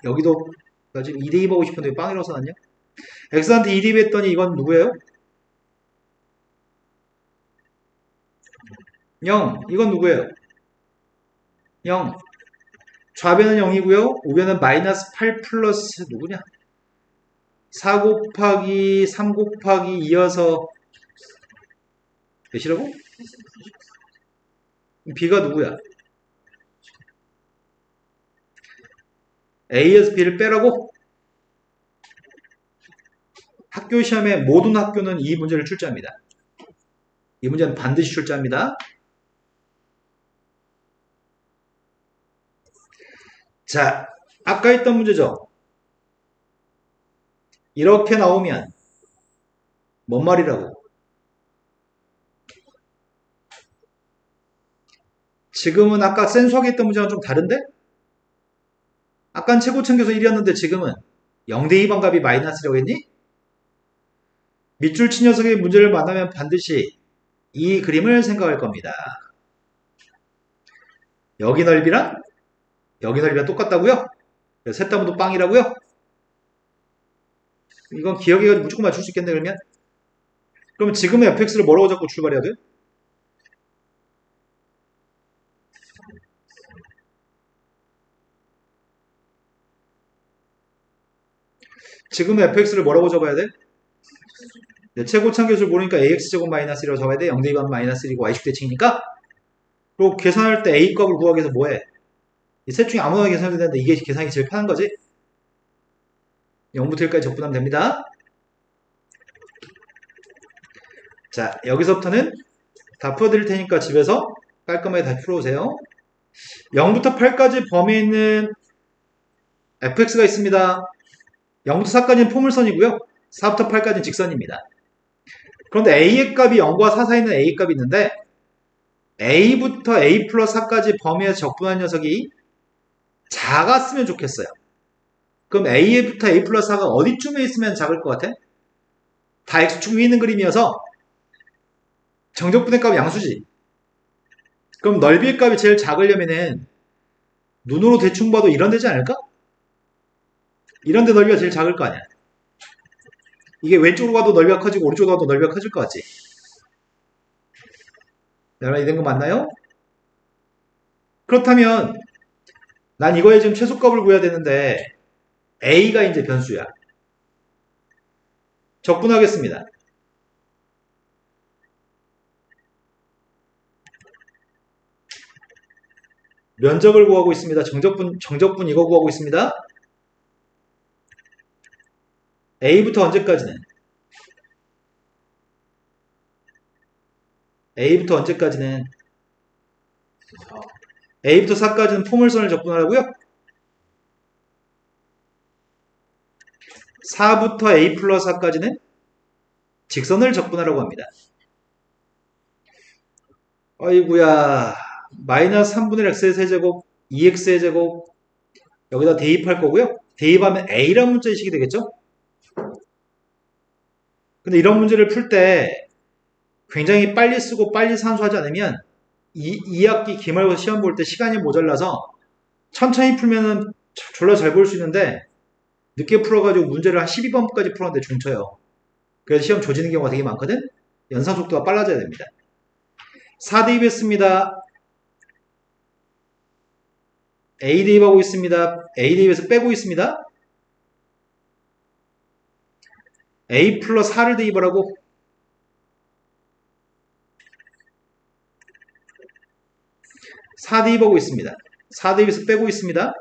여기도 나 지금 2 대입하고 싶은데 빵이라고 써놨냐? x한테 2 대입했더니 이건 누구예요? 0. 이건 누구예요? 0. 좌변은 0이고요. 우변은 마이너스 8 플러스 누구냐? 4 곱하기 3 곱하기 2여서 몇이라고? b가 누구야? a에서 b를 빼라고? 학교 시험에 모든 학교는 이 문제를 출제합니다. 이 문제는 반드시 출제합니다. 자, 아까 했던 문제죠. 이렇게 나오면 뭔 말이라고? 지금은 아까 센수하게 했던 문제랑 좀 다른데? 아까는 최고 챙겨서 1이었는데 지금은 0대2 반값이 마이너스라고 했니? 밑줄 친 녀석의 문제를 만나면 반드시 이 그림을 생각할 겁니다. 여기 넓이랑 여기 넓이가 똑같다고요? 셋 다 모두 빵이라고요? 이건 기억해가지고 무조건 맞출 수 있겠네 그러면? 그럼 지금의 fx를 뭐라고 잡고 출발해야 돼요? 지금 fx를 뭐라고 적어야 돼? 네, 최고차계수를 모르니까 ax제곱 마이너스 1이라고 적어야 돼. 0 대입하면 마이너스 1이고 y축 대칭이니까. 그리고 계산할 때 a 값을 구하기 위해서 뭐해? 이 셋 중에 아무거나 계산해도 되는데 이게 계산이 제일 편한 거지. 0부터 1까지 적분하면 됩니다. 자, 여기서부터는 다 풀어드릴 테니까 집에서 깔끔하게 다 풀어오세요. 0부터 8까지 범위에 있는 fx가 있습니다. 0부터 4까지는 포물선이고요. 4부터 8까지는 직선입니다. 그런데 a의 값이 0과 4 사이에 있는 a 값이 있는데 a부터 a 플러스 4까지 범위에서 적분한 녀석이 작았으면 좋겠어요. 그럼 a부터 a 플러스 4가 어디쯤에 있으면 작을 것 같아? 다 x축 위에 있는 그림이어서 정적분의 값이 양수지. 그럼 넓이의 값이 제일 작으려면은 눈으로 대충 봐도 이런 데지 않을까? 이런 데 넓이가 제일 작을 거 아니야. 이게 왼쪽으로 가도 넓이가 커지고 오른쪽으로 가도 넓이가 커질 것 같지? 여러분 이런 거 맞나요? 그렇다면 난 이거에 지금 최소값을 구해야 되는데 a가 이제 변수야. 적분하겠습니다. 면적을 구하고 있습니다. 정적분 이거 구하고 있습니다. a부터 언제까지는? a부터 언제까지는? a부터 4까지는 포물선을 적분하라고요? 4부터 a 플러스 4까지는 직선을 적분하라고 합니다. 아이구야, 마이너스 3분의 x의 세제곱, 2x의 제곱 여기다 대입할 거고요. 대입하면 a라는 문자의식이 되겠죠? 근데 이런 문제를 풀 때 굉장히 빨리 쓰고 빨리 산수하지 않으면 2학기 기말고사 시험 볼 때 시간이 모자라서 천천히 풀면은 졸라 잘 볼 수 있는데 늦게 풀어가지고 문제를 한 12번까지 풀었는데 중쳐요. 그래서 시험 조지는 경우가 되게 많거든? 연산 속도가 빨라져야 됩니다. 4 대입했습니다. A 대입하고 있습니다. A 대입해서 빼고 있습니다. A 플러스 4를 대입하라고. 4 대입하고 있습니다. 4 대입해서 빼고 있습니다.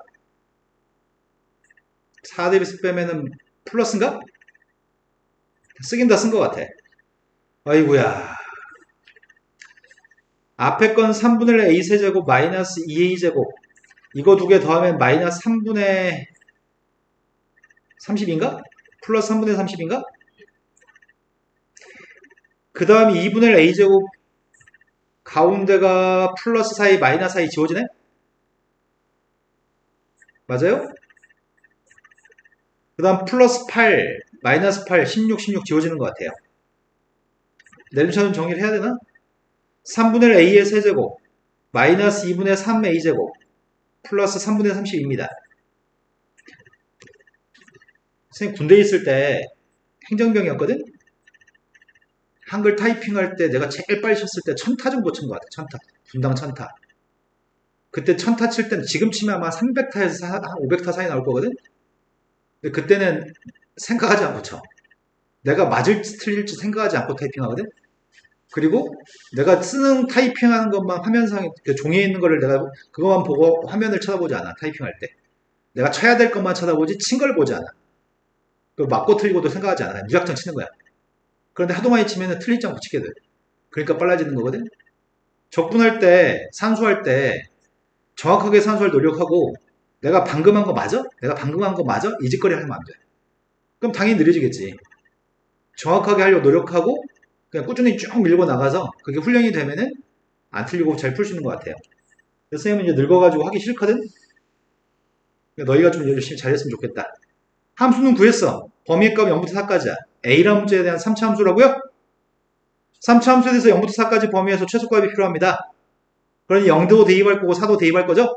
4 대입해서 빼면은 플러스인가? 쓰긴 다 쓴 것 같아. 아이구야. 앞에 건 3분의 a 세제곱 마이너스 2a 제곱 이거 두 개 더하면 마이너스 3분의 30인가? 플러스 3분의 30인가? 그 다음 2분의 a 제곱 가운데가 플러스 사이 마이너스 사이 지워지네? 맞아요? 그 다음 플러스 8 마이너스 8 16 지워지는 것 같아요. 내림차는 정리를 해야 되나? 3분의 a의 세제곱 마이너스 2분의 3a 제곱 플러스 3분의 30입니다. 선생님 군대에 있을 때 행정병이었거든? 한글 타이핑할 때 내가 제일 빨리 쳤을 때 1000타 정도 친 것 같아. 1000타. 분당 1000타. 그때 1000타 칠 때는 지금 치면 아마 300타에서 한 500타 사이 나올 거거든? 근데 그때는 생각하지 않고 쳐. 내가 맞을지 틀릴지 생각하지 않고 타이핑하거든? 그리고 내가 쓰는 타이핑하는 것만 화면상에 종이에 있는 거를 내가 그것만 보고 화면을 쳐다보지 않아. 타이핑할 때. 내가 쳐야 될 것만 쳐다보지 친 걸 보지 않아. 그 맞고 틀리고도 생각하지 않아. 무작정 치는 거야. 그런데 하도 많이 치면 틀리지 않고 치게 돼. 그러니까 빨라지는 거거든. 적분할 때, 산수할 때 정확하게 산수할 노력하고 내가 방금 한 거 맞아? 내가 방금 한 거 맞아? 이 짓거리 하면 안 돼. 그럼 당연히 느려지겠지. 정확하게 하려고 노력하고 그냥 꾸준히 쭉 밀고 나가서 그게 훈련이 되면은 안 틀리고 잘 풀 수 있는 것 같아요. 그래서 선생님은 이제 늙어가지고 하기 싫거든? 너희가 좀 열심히 잘했으면 좋겠다. 함수는 구했어. 범위의 값 0부터 4까지야. A라는 문제에 대한 3차 함수라고요? 3차 함수에 대해서 0부터 4까지 범위에서 최소값이 필요합니다. 그러니 0도 대입할 거고 4도 대입할 거죠?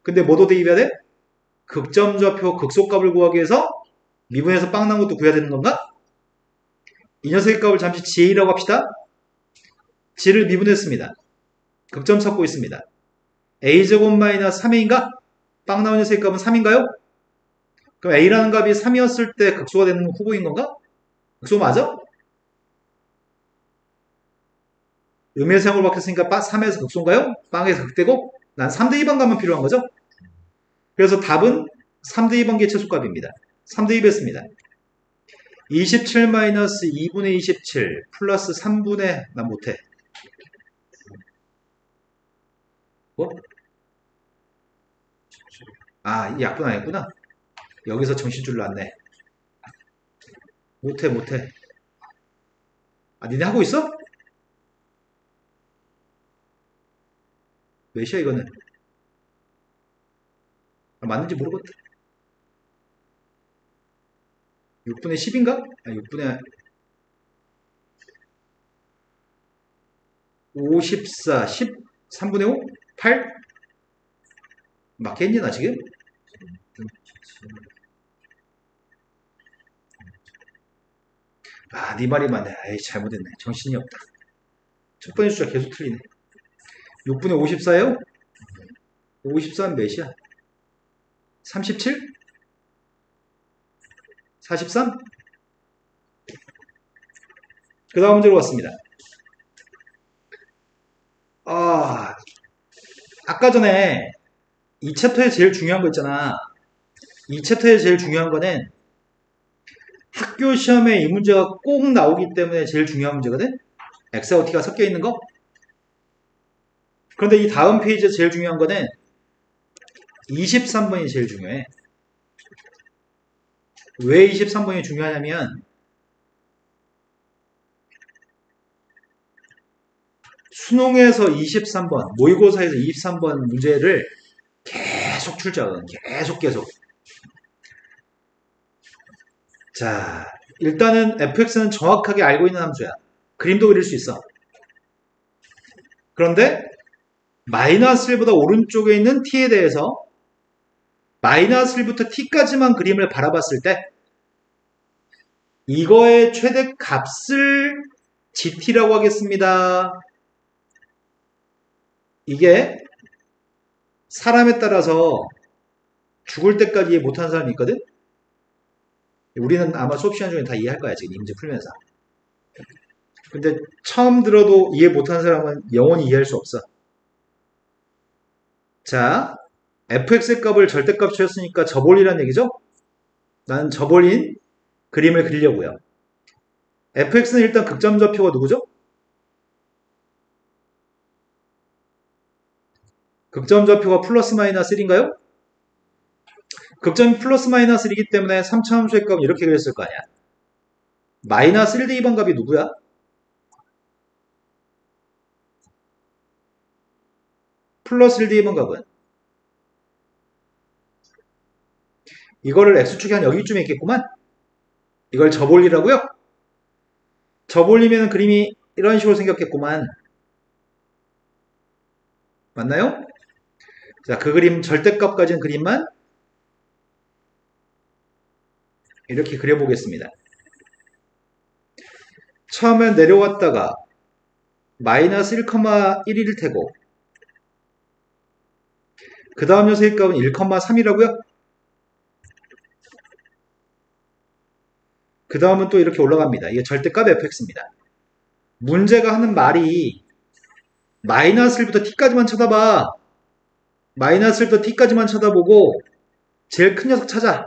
근데 뭐도 대입해야 돼? 극점좌표 극소값을 구하기 위해서 미분에서 빵 난 것도 구해야 되는 건가? 이 녀석의 값을 잠시 G라고 합시다. G를 미분했습니다. 극점 찾고 있습니다. A제곱 마이너스 3A인가? 빵 나온 녀석의 값은 3인가요? 그럼 A라는 값이 3이었을 때 극소가 되는 후보인 건가? 극소 맞아? 음일생으로 바뀌었으니까 3에서 극소인가요? 빵에서 극대고? 난 3대 2번 값만 필요한 거죠? 그래서 답은 3대 2번 개체수값입니다. 3대 2였습니다. 27-2분의 27 플러스 3분의 난 못해. 뭐? 아, 이 약분 아니구나. 여기서 정신줄 났네. 못해. 아, 니네 하고 있어? 몇이야 이거는? 아, 맞는지 모르겠다. 6분의 10인가? 아, 6분의 54, 10, 3분의 5? 8? 맞겠니 나 지금? 아, 네 말이 맞네. 에이, 잘못했네. 정신이 없다. 첫 번째 숫자 계속 틀리네. 6분의 54요? 54는 몇이야? 37? 43? 그 다음 문제로 왔습니다. 아, 아까 전에 이 챕터에 제일 중요한 거 있잖아. 이 챕터에 제일 중요한 거는 학교 시험에 이 문제가 꼭 나오기 때문에 제일 중요한 문제거든? X하고 T가 섞여 있는 거? 그런데 이 다음 페이지에 제일 중요한 거는 23번이 제일 중요해. 왜 23번이 중요하냐면 수능에서 23번, 모의고사에서 23번 문제를 계속 출제하거든. 계속. 자, 일단은 fx는 정확하게 알고 있는 함수야. 그림도 그릴 수 있어. 그런데 마이너스 1보다 오른쪽에 있는 t에 대해서 마이너스 1부터 t까지만 그림을 바라봤을 때 이거의 최대 값을 gt라고 하겠습니다. 이게 사람에 따라서 죽을 때까지 이해 못하는 사람이 있거든? 우리는 아마 수업 시간 중에 다 이해할 거야, 지금 이 문제 풀면서. 근데 처음 들어도 이해 못하는 사람은 영원히 이해할 수 없어. 자, fx의 값을 절대값 쳤으니까 저볼이라는 얘기죠? 나는 저볼인 그림을 그리려고요. fx는 일단 극점좌표가 누구죠? 극점좌표가 플러스 마이너스 1인가요? 극점이 플러스 마이너스 1이기 때문에 3차 함수의 값은 이렇게 그렸을 거 아니야. 마이너스 1대 2번 값이 누구야? 플러스 1대 2번 값은 이거를 x축이 한 여기쯤에 있겠구만. 이걸 저볼리라고요? 저볼리면 그림이 이런 식으로 생겼겠구만. 맞나요? 자, 그 그림 절대값 가진 그림만 이렇게 그려보겠습니다. 처음엔 내려왔다가 마이너스 1,1일 테고 그 다음 녀석의 값은 1,3이라고요? 그 다음은 또 이렇게 올라갑니다. 이게 절대값 fx입니다. 문제가 하는 말이 마이너스 1부터 t까지만 쳐다봐. 마이너스 1부터 t까지만 쳐다보고 제일 큰 녀석 찾아.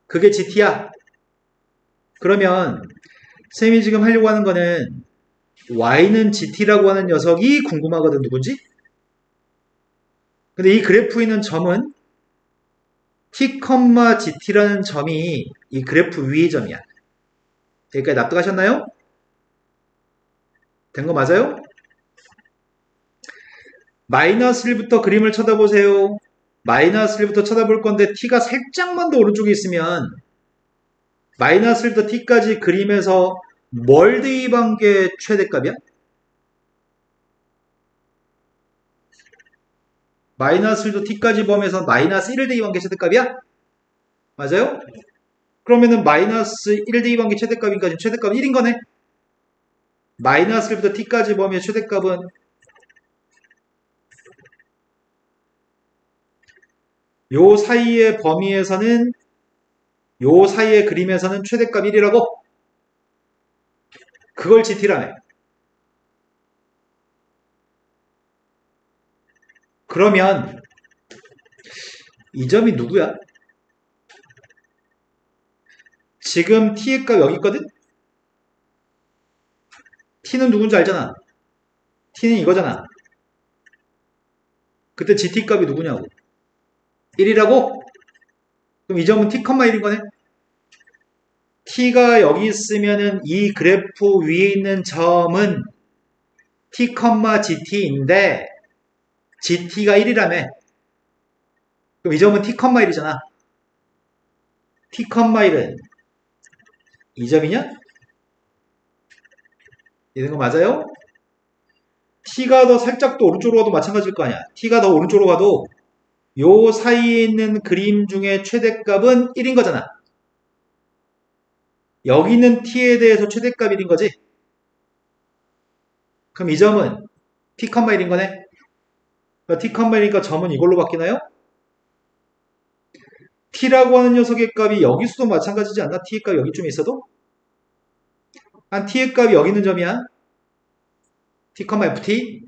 그게 gt야. 그러면 쌤이 지금 하려고 하는 거는 y는 gt라고 하는 녀석이 궁금하거든. 누군지? 근데 이 그래프에 있는 점은 t, gt라는 점이 이 그래프 위의 점이야. 여기까지 납득하셨나요? 된 거 맞아요? 마이너스 1부터 그림을 쳐다보세요. 마이너스 1부터 쳐다볼 건데 t가 살짝만 더 오른쪽에 있으면 마이너스 1부터 t까지 그림에서 뭘 대입한 게 최대값이야? 마이너스 1부터 t까지 범위에서 마이너스 1을 대입한 게 최대값이야? 맞아요? 그러면은 마이너스 1을 대입한 게 최대값이니까 지금 최대값은 1인 거네? 마이너스 1부터 t까지 범위의 최대값은 요 사이의 범위에서는 요 사이의 그림에서는 최대값 1이라고? 그걸 GT라며. 그러면 이 점이 누구야? 지금 t의 값 여기 있거든? t는 누군지 알잖아. t는 이거잖아. 그때 gt 값이 누구냐고. 1이라고? 그럼 이 점은 t, 1인 거네? t가 여기 있으면은 이 그래프 위에 있는 점은 t, gt인데 gt가 1이라며. 그럼 이 점은 t, 1이잖아. t, 1은 이 점이냐? 이런 거 맞아요? t가 더 살짝 더 오른쪽으로 가도 마찬가지일 거 아니야. t가 더 오른쪽으로 가도 요 사이에 있는 그림 중에 최대값은 1인 거잖아. 여기 있는 t에 대해서 최대값 1인 거지. 그럼 이 점은 t, 1인 거네. 그러니까 t, 1이니까 점은 이걸로 바뀌나요? t라고 하는 녀석의 값이 여기서도 마찬가지지 않나? t의 값이 여기쯤에 있어도? 한 t의 값이 여기 있는 점이야. t, ft.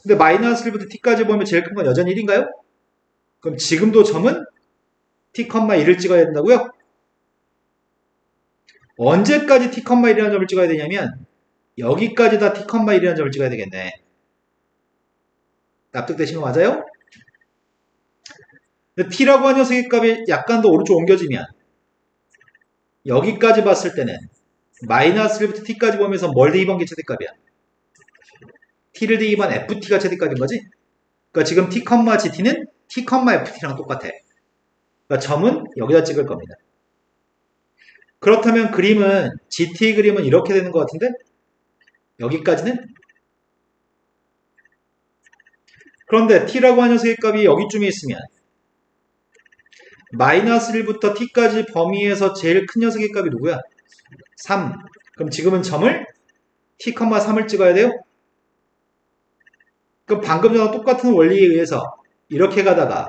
근데 마이너스 1부터 t까지 보면 제일 큰 건 여전히 1인가요? 그럼 지금도 점은 t, 1을 찍어야 된다고요? 언제까지 t, 1이라는 점을 찍어야 되냐면 여기까지 다 t, 1이라는 점을 찍어야 되겠네. 납득되신 거 맞아요? t라고 하는 녀석의 값이 약간 더 오른쪽 옮겨지면 여기까지 봤을 때는 마이너스 1부터 t까지 보면서 뭘 대입한 게 최대값이야? t를 대입한 ft가 최대값인 거지? 그러니까 지금 t, gt는 t, ft랑 똑같아. 그러니까 점은 여기다 찍을 겁니다. 그렇다면 그림은 gt의 그림은 이렇게 되는 것 같은데 여기까지는? 그런데 t라고 하는 녀석의 값이 여기쯤에 있으면 마이너스 1부터 t까지 범위에서 제일 큰 녀석의 값이 누구야? 3. 그럼 지금은 점을 t, 3을 찍어야 돼요? 그럼 방금 전과 똑같은 원리에 의해서 이렇게 가다가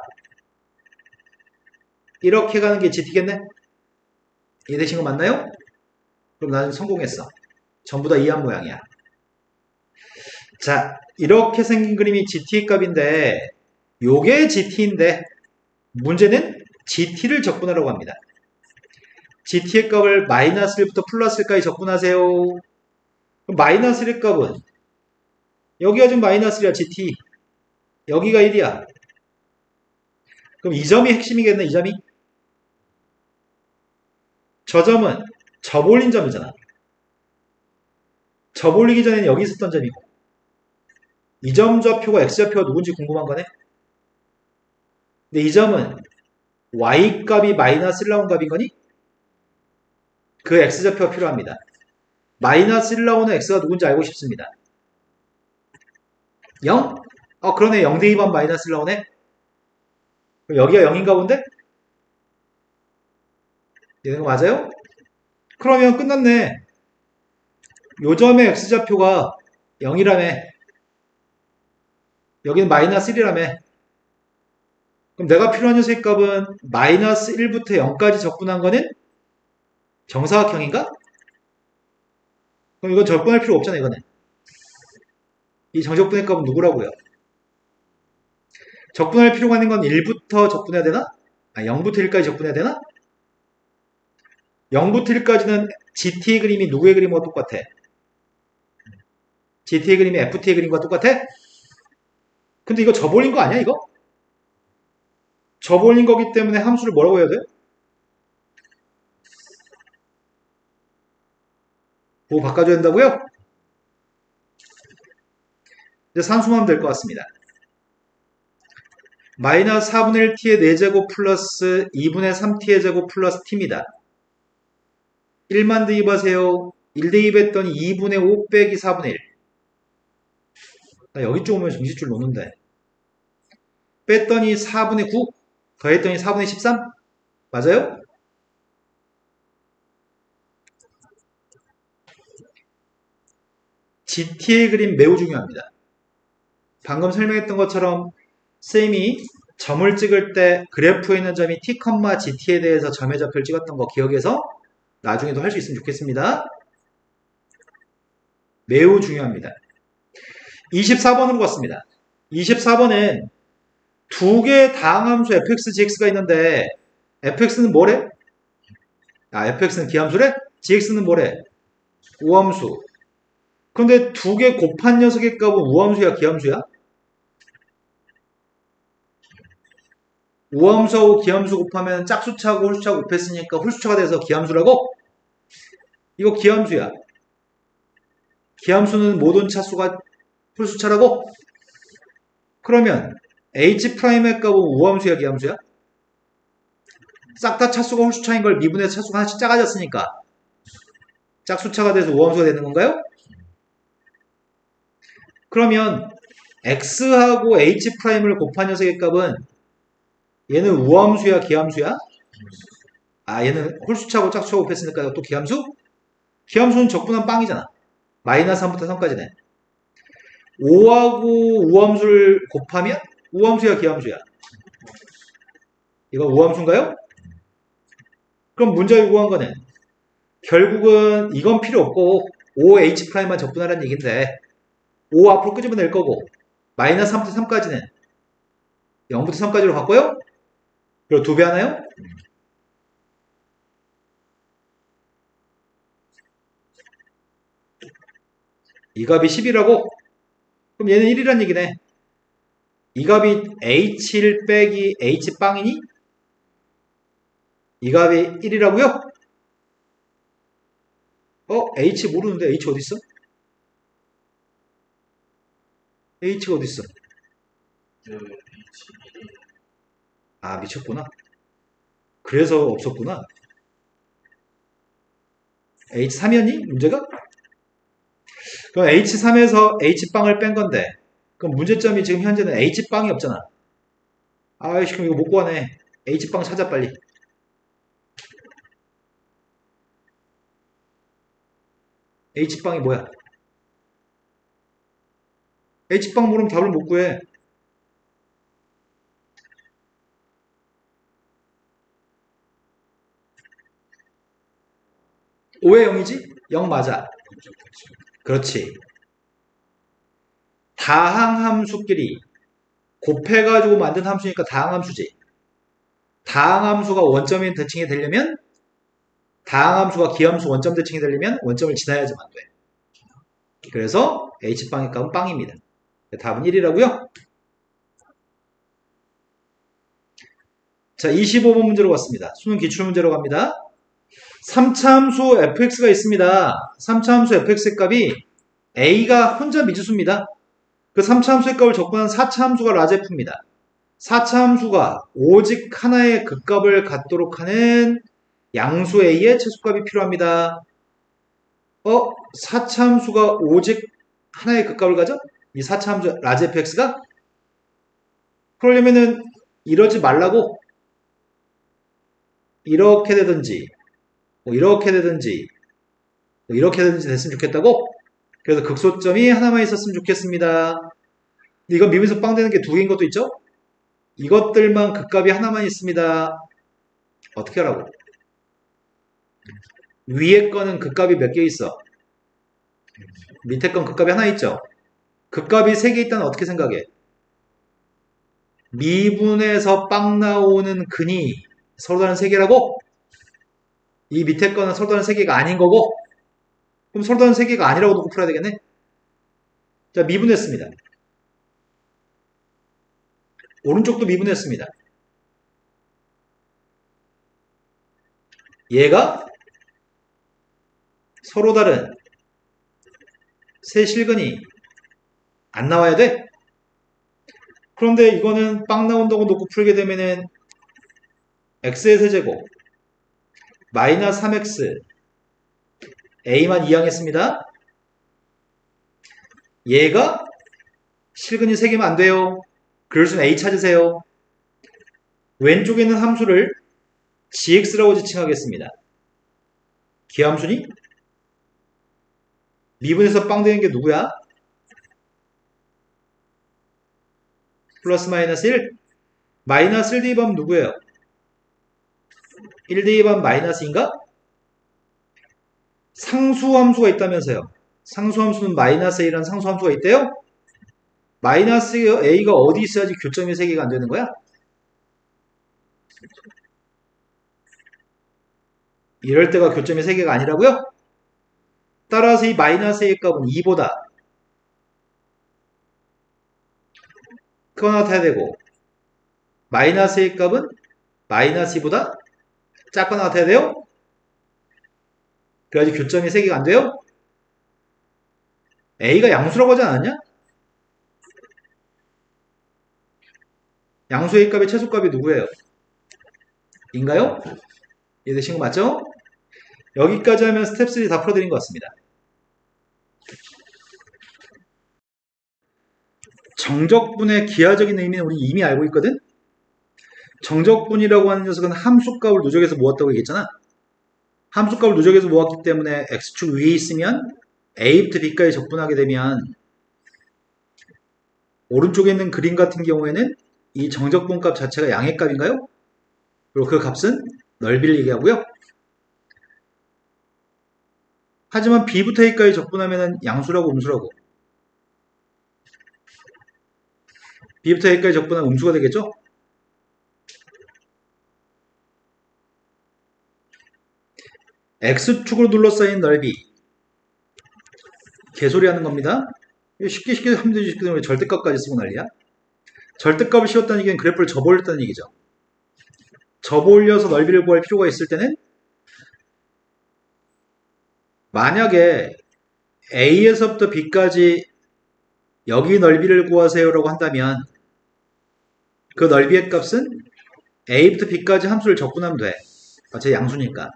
이렇게 가는 게 gt겠네? 이해되신 거 맞나요? 그럼 나는 성공했어. 전부 다 이해한 모양이야. 자, 이렇게 생긴 그림이 gt의 값인데 요게 gt인데 문제는 gt를 적분하라고 합니다. gt의 값을 마이너스 1부터 플러스 1까지 적분하세요. 그럼 마이너스 1의 값은 여기가 지금 마이너스 1이야 gt. 여기가 1이야. 그럼 이 점이 핵심이겠네 이 점이. 저 점은 접올린 점이잖아. 접올리기 전에는 여기 있었던 점이고 이 점 좌표가 x좌표가 누군지 궁금한 거네. 근데 이 점은 y값이 마이너스 1 나온 값인 거니? 그 x좌표가 필요합니다. 마이너스 1 나오는 x가 누군지 알고 싶습니다. 0? 그러네. 0 대입한 마이너스 1 나오네. 그럼 여기가 0인가 본데? 이거 맞아요? 그러면 끝났네. 요 점의 x좌표가 0이라며. 여기는 마이너스 1이라며. 그럼 내가 필요한 녀석의 값은 마이너스 1부터 0까지 적분한 거는 정사각형인가? 그럼 이건 적분할 필요 없잖아 이거는. 이 정적분의 값은 누구라고요? 적분할 필요가 있는 건 1부터 적분해야 되나? 0부터 1까지 적분해야 되나? 0부터 1까지는 GT의 그림이 누구의 그림과 똑같아? GT의 그림이 FT의 그림과 똑같아? 근데 이거 접올린 거 아니야 이거? 접올린 거기 때문에 함수를 뭐라고 해야 돼? 뭐 바꿔줘야 된다고요? 이제 산수하면 될 것 같습니다. 마이너스 4분의 1t의 4제곱 플러스 2분의 3t의 제곱 플러스 t입니다. 1만 대입하세요. 1 대입했더니 2분의 5 빼기 4분의 1. 나 여기쯤 오면 정신줄 놓는데. 뺐더니 4분의 9, 더했더니 4분의 13? 맞아요? GT의 그림 매우 중요합니다. 방금 설명했던 것처럼 쌤이 점을 찍을 때 그래프에 있는 점이 t, gt에 대해서 점의 좌표를 찍었던 거 기억해서 나중에도 할 수 있으면 좋겠습니다. 매우 중요합니다. 24번으로 갔습니다. 24번은 두 개의 다항함수 fx, gx가 있는데 fx는 뭐래? fx는 기함수래? gx는 뭐래? 우함수. 근데 두 개 곱한 녀석의 값은 우함수야, 기함수야? 우함수하고 기함수 곱하면 짝수차하고 홀수차하고 곱했으니까 홀수차가 돼서 기함수라고? 이거 기함수야. 기함수는 모든 차수가 홀수차라고? 그러면 H'의 값은 우함수야, 기함수야? 싹 다 차수가 홀수차인 걸 미분해서 차수가 하나씩 작아졌으니까 짝수차가 돼서 우함수가 되는 건가요? 그러면 X하고 H'을 곱한 녀석의 값은 얘는 우함수야, 기함수야? 얘는 홀수차고 짝수차고 곱했으니까 또 기함수? 기함수는 적분한 빵이잖아. 마이너스 3부터 3까지네. 5하고 우함수를 곱하면 우함수야, 기함수야? 이거 우함수인가요? 그럼 문제가 요구한 거는 결국은 이건 필요 없고 5H'만 적분하라는 얘기인데 5 앞으로 끄집어낼 거고 마이너스 3부터 3까지는 0부터 3까지로 바꿔요? 그리고 2배 하나요? 이 값이 10이라고? 그럼 얘는 1이란 얘기네. 이 값이 H1 빼기 H빵이니? 이 값이 1이라고요? H 모르는데 H 어딨어? H가 어딨어? 미쳤구나. 그래서 없었구나. H3이었니? 문제가? 그럼 H3에서 H빵을 뺀 건데 그럼 문제점이 지금 현재는 H빵이 없잖아. 아이씨, 그럼 이거 못 구하네. H빵 찾아 빨리. H빵이 뭐야? H빵 모르면 답을 못 구해. (5의 0이지? 0 맞아. 그렇지. 다항함수끼리 곱해가지고 만든 함수니까 다항함수지. 다항함수가 원점인 대칭이 되려면 다항함수가 기함수 원점 대칭이 되려면 원점을 지나야지만 돼. 그래서 H빵의 값은 빵입니다. 답은 1이라고요? 자, 25번 문제로 갔습니다. 수능 기출문제로 갑니다. 3차 함수 fx가 있습니다. 3차 함수 fx의 값이 a가 혼자 미지수입니다. 그 3차 함수의 값을 적분한 4차 함수가 라제프입니다. 4차 함수가 오직 하나의 극값을 갖도록 하는 양수 a의 최소값이 필요합니다. 4차 함수가 오직 하나의 극값을 가져? 이 4차 함수 라제프 x가? 그러려면은 이러지 말라고 이렇게 되든지 이렇게 되든지 이렇게 되든지 됐으면 좋겠다고? 그래서 극소점이 하나만 있었으면 좋겠습니다. 이건 미분에서 빵 되는 게 두 개인 것도 있죠? 이것들만 극값이 하나만 있습니다. 어떻게 하라고? 위에 거는 극값이 몇 개 있어? 밑에 건 극값이 하나 있죠? 극값이 3개 있다는 어떻게 생각해? 미분에서 빵 나오는 근이 서로 다른 3개라고? 이 밑에 거는 서로 다른 3개가 아닌 거고? 그럼 서로 다른 3개가 아니라고 놓고 풀어야 되겠네? 자, 미분했습니다. 오른쪽도 미분했습니다. 얘가 서로 다른 세 실근이 안 나와야 돼? 그런데 이거는 빵 나온다고 놓고 풀게 되면은 x의 세제곱 마이너스 3x a만 이항했습니다. 얘가 실근이 3개면 안 돼요. 그럴 수는 a 찾으세요. 왼쪽에 있는 함수를 gx라고 지칭하겠습니다. 기함수니? 미분에서 빵 되는 게 누구야? 플러스 마이너스 1? 마이너스 1 대입하면 누구예요? 1 대입하면 마이너스인가? 상수함수가 있다면서요. 상수함수는 마이너스 A라는 상수함수가 있대요? 마이너스 A가 어디 있어야지 교점이 3개가 안 되는 거야? 이럴 때가 교점이 3개가 아니라고요? 따라서 이 마이너스 A의 값은 2보다 크거나 같아야 되고, 마이너스 A의 값은 마이너스 2보다 작거나 같아야 돼요? 그래야지 교점이 3개가 안 돼요? A가 양수라고 하지 않았냐? 양수 A 값의 최소값이 누구예요? 인가요? 이해되신 거 맞죠? 여기까지 하면 스텝 3 다 풀어드린 것 같습니다. 정적분의 기하적인 의미는 우리 이미 알고 있거든? 정적분이라고 하는 녀석은 함수값을 누적해서 모았다고 얘기했잖아. 함수값을 누적해서 모았기 때문에 x축 위에 있으면 a부터 b까지 적분하게 되면 오른쪽에 있는 그림 같은 경우에는 이 정적분 값 자체가 양의 값인가요? 그리고 그 값은 넓이를 얘기하고요. 하지만 b부터 a까지 적분하면 양수라고 음수라고. b부터 a까지 적분하면 음수가 되겠죠? x축으로 둘러싸인 넓이. 개소리 하는 겁니다. 쉽게 하면 되지. 왜 절대값까지 쓰고 난리야? 절대값을 씌웠다는 얘기는 그래프를 접어올렸다는 얘기죠. 접어올려서 넓이를 구할 필요가 있을 때는 만약에 A에서부터 B까지 여기 넓이를 구하세요라고 한다면 그 넓이의 값은 A부터 B까지 함수를 적분하면 돼. 제 양수니까.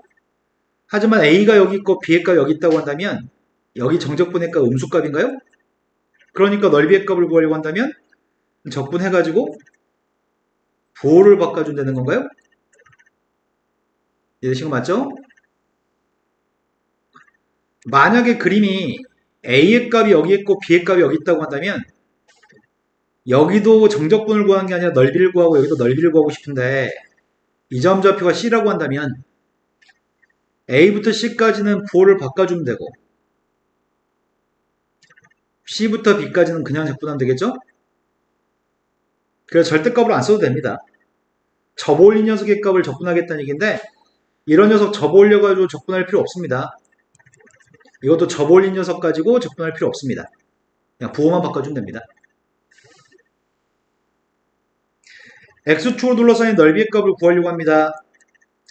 하지만 A가 여기 있고 B의 값이 여기 있다고 한다면 여기 정적분의 값 음수값인가요? 그러니까 넓이의 값을 구하려고 한다면 적분해가지고 부호를 바꿔준다는 건가요? 이해되신 거 맞죠? 만약에 그림이 A의 값이 여기 있고 B의 값이 여기 있다고 한다면 여기도 정적분을 구한 게 아니라 넓이를 구하고 여기도 넓이를 구하고 싶은데 이 점 좌표가 C라고 한다면 A부터 C까지는 부호를 바꿔주면 되고 C부터 B까지는 그냥 적분하면 되겠죠? 그래서 절대값으로 안 써도 됩니다. 접어올린 녀석의 값을 적분하겠다는 얘기인데 이런 녀석 접어올려가지고 적분할 필요 없습니다. 이것도 접어올린 녀석 가지고 적분할 필요 없습니다. 그냥 부호만 바꿔주면 됩니다. X축으로 둘러싸인 넓이의 값을 구하려고 합니다.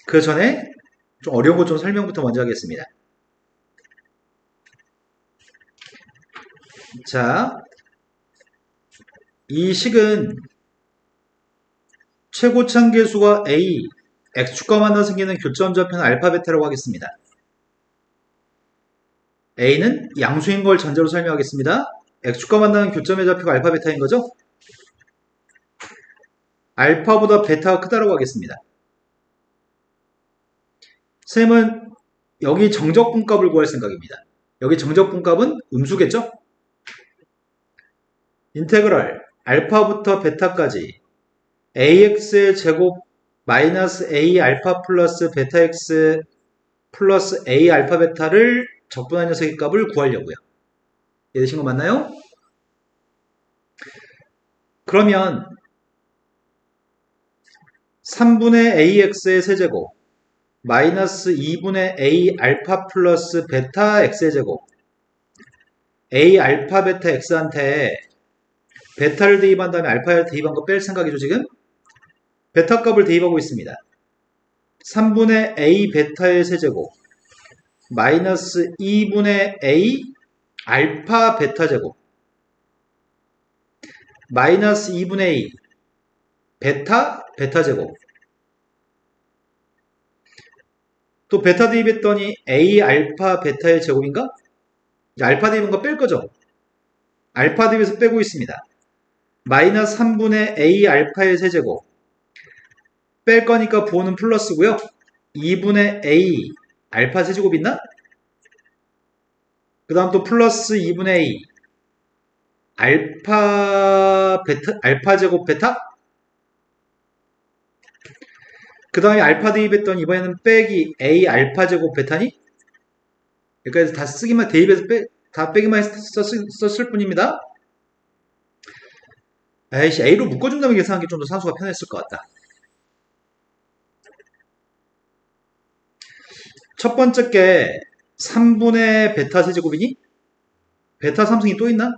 그 전에 좀 어려운 거 좀 설명부터 먼저 하겠습니다. 자, 이 식은 최고차계수가 A, X축과 만나 생기는 교점 좌표는 알파, 베타라고 하겠습니다. A는 양수인 걸 전제로 설명하겠습니다. X축과 만나는 교점의 좌표가 알파, 베타인 거죠? 알파보다 베타가 크다라고 하겠습니다. 쌤은 여기 정적분값을 구할 생각입니다. 여기 정적분값은 음수겠죠? 인테그랄 알파부터 베타까지 ax의 제곱 마이너스 a 알파 플러스 베타 x 플러스 a 알파 베타를 적분한 녀석의 값을 구하려고요. 이해되신 거 맞나요? 그러면 3분의 ax의 세제곱 마이너스 2분의 a 알파 플러스 베타 x의 제곱 a 알파 베타 x한테 베타를 대입한 다음에 알파를 대입한 거 뺄 생각이죠 지금? 베타 값을 대입하고 있습니다. 3분의 a 베타의 세제곱 마이너스 2분의 a 알파 베타 제곱 마이너스 2분의 a 베타 베타 제곱 또 베타 대입했더니 a 알파 베타의 제곱인가? 알파 대입한 거 뺄 거죠? 알파 대입해서 빼고 있습니다. 마이너스 3분의 a 알파의 세제곱 뺄 거니까 부호는 플러스고요. 2분의 a 알파 세제곱 있나? 그 다음 또 플러스 2분의 a 알파 베타 알파 제곱 베타 그 다음에 알파 대입했더니 이번에는 빼기 A 알파 제곱 베타니? 여기까지 다 쓰기만, 대입해서 다 빼기만 썼을 뿐입니다. 에이씨, A로 묶어준다면 계산하기 좀 더 산수가 편했을 것 같다. 첫 번째 게 3분의 베타 세제곱이니? 베타 3승이 또 있나?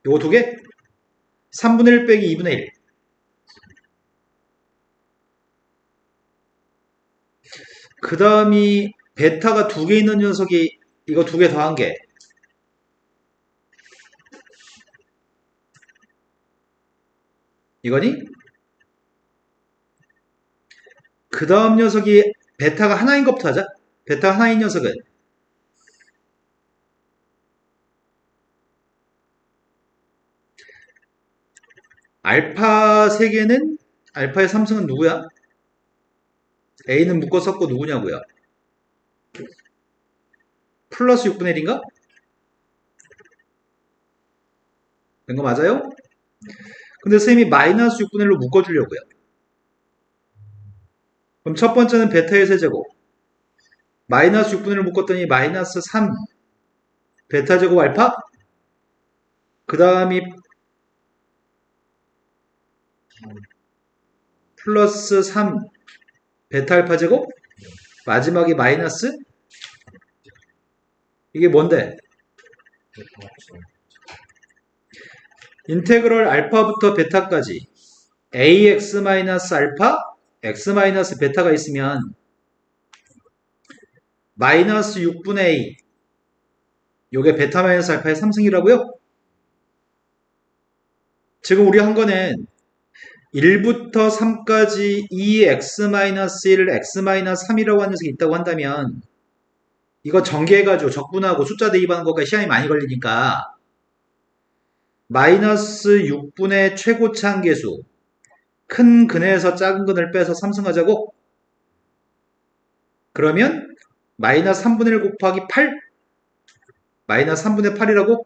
요거 두 개? 3분의 1 빼기 2분의 1. 그 다음이 베타가 두 개 있는 녀석이 이거 두 개 더한 게 이거니? 그 다음 녀석이 베타가 하나인 것부터 하자. 베타가 하나인 녀석은 알파 3개는 알파의 3승은 누구야? A는 묶어 썼고 누구냐고요? 플러스 6분의 1인가? 된 거 맞아요? 근데 쌤이 마이너스 6분의 1로 묶어주려고요. 그럼 첫 번째는 베타의 세제곱. 마이너스 6분의 1을 묶었더니 마이너스 3 베타 제곱 알파? 그 다음이 플러스 3 베타 알파 제곱? 마지막이 마이너스? 이게 뭔데? 인테그럴 알파부터 베타까지 ax 마이너스 알파, x 마이너스 베타가 있으면 마이너스 6분의 a 요게 베타 마이너스 알파의 3승이라고요? 지금 우리 한 거는 1부터 3까지 2x-1, x-3이라고 하는 녀석이 있다고 한다면 이거 전개해가지고 적분하고 숫자 대입하는 것까지 시간이 많이 걸리니까 마이너스 6분의 최고차 한계수 큰 근에서 작은 근을 빼서 3승하자고? 그러면 마이너스 3분의 1 곱하기 8? 마이너스 3분의 8이라고?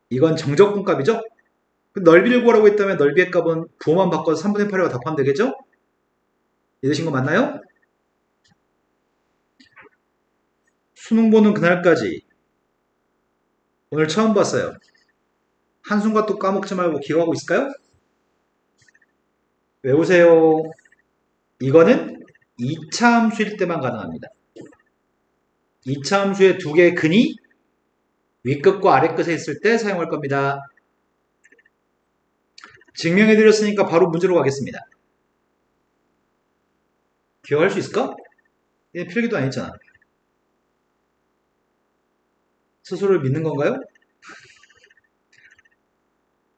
이건 정적분값이죠? 넓이를 구하라고 했다면 넓이의 값은 부호만 바꿔서 3분의 8이라고 답하면 되겠죠? 이해되신 거 맞나요? 수능 보는 그날까지 오늘 처음 봤어요. 한순간 또 까먹지 말고 기억하고 있을까요? 외우세요. 이거는 2차 함수일 때만 가능합니다. 2차 함수의 두 개의 근이 윗끝과 아랫끝에 있을 때 사용할 겁니다. 증명해드렸으니까 바로 문제로 가겠습니다. 기억할 수 있을까? 얘 필기도 안 했잖아. 스스로를 믿는 건가요?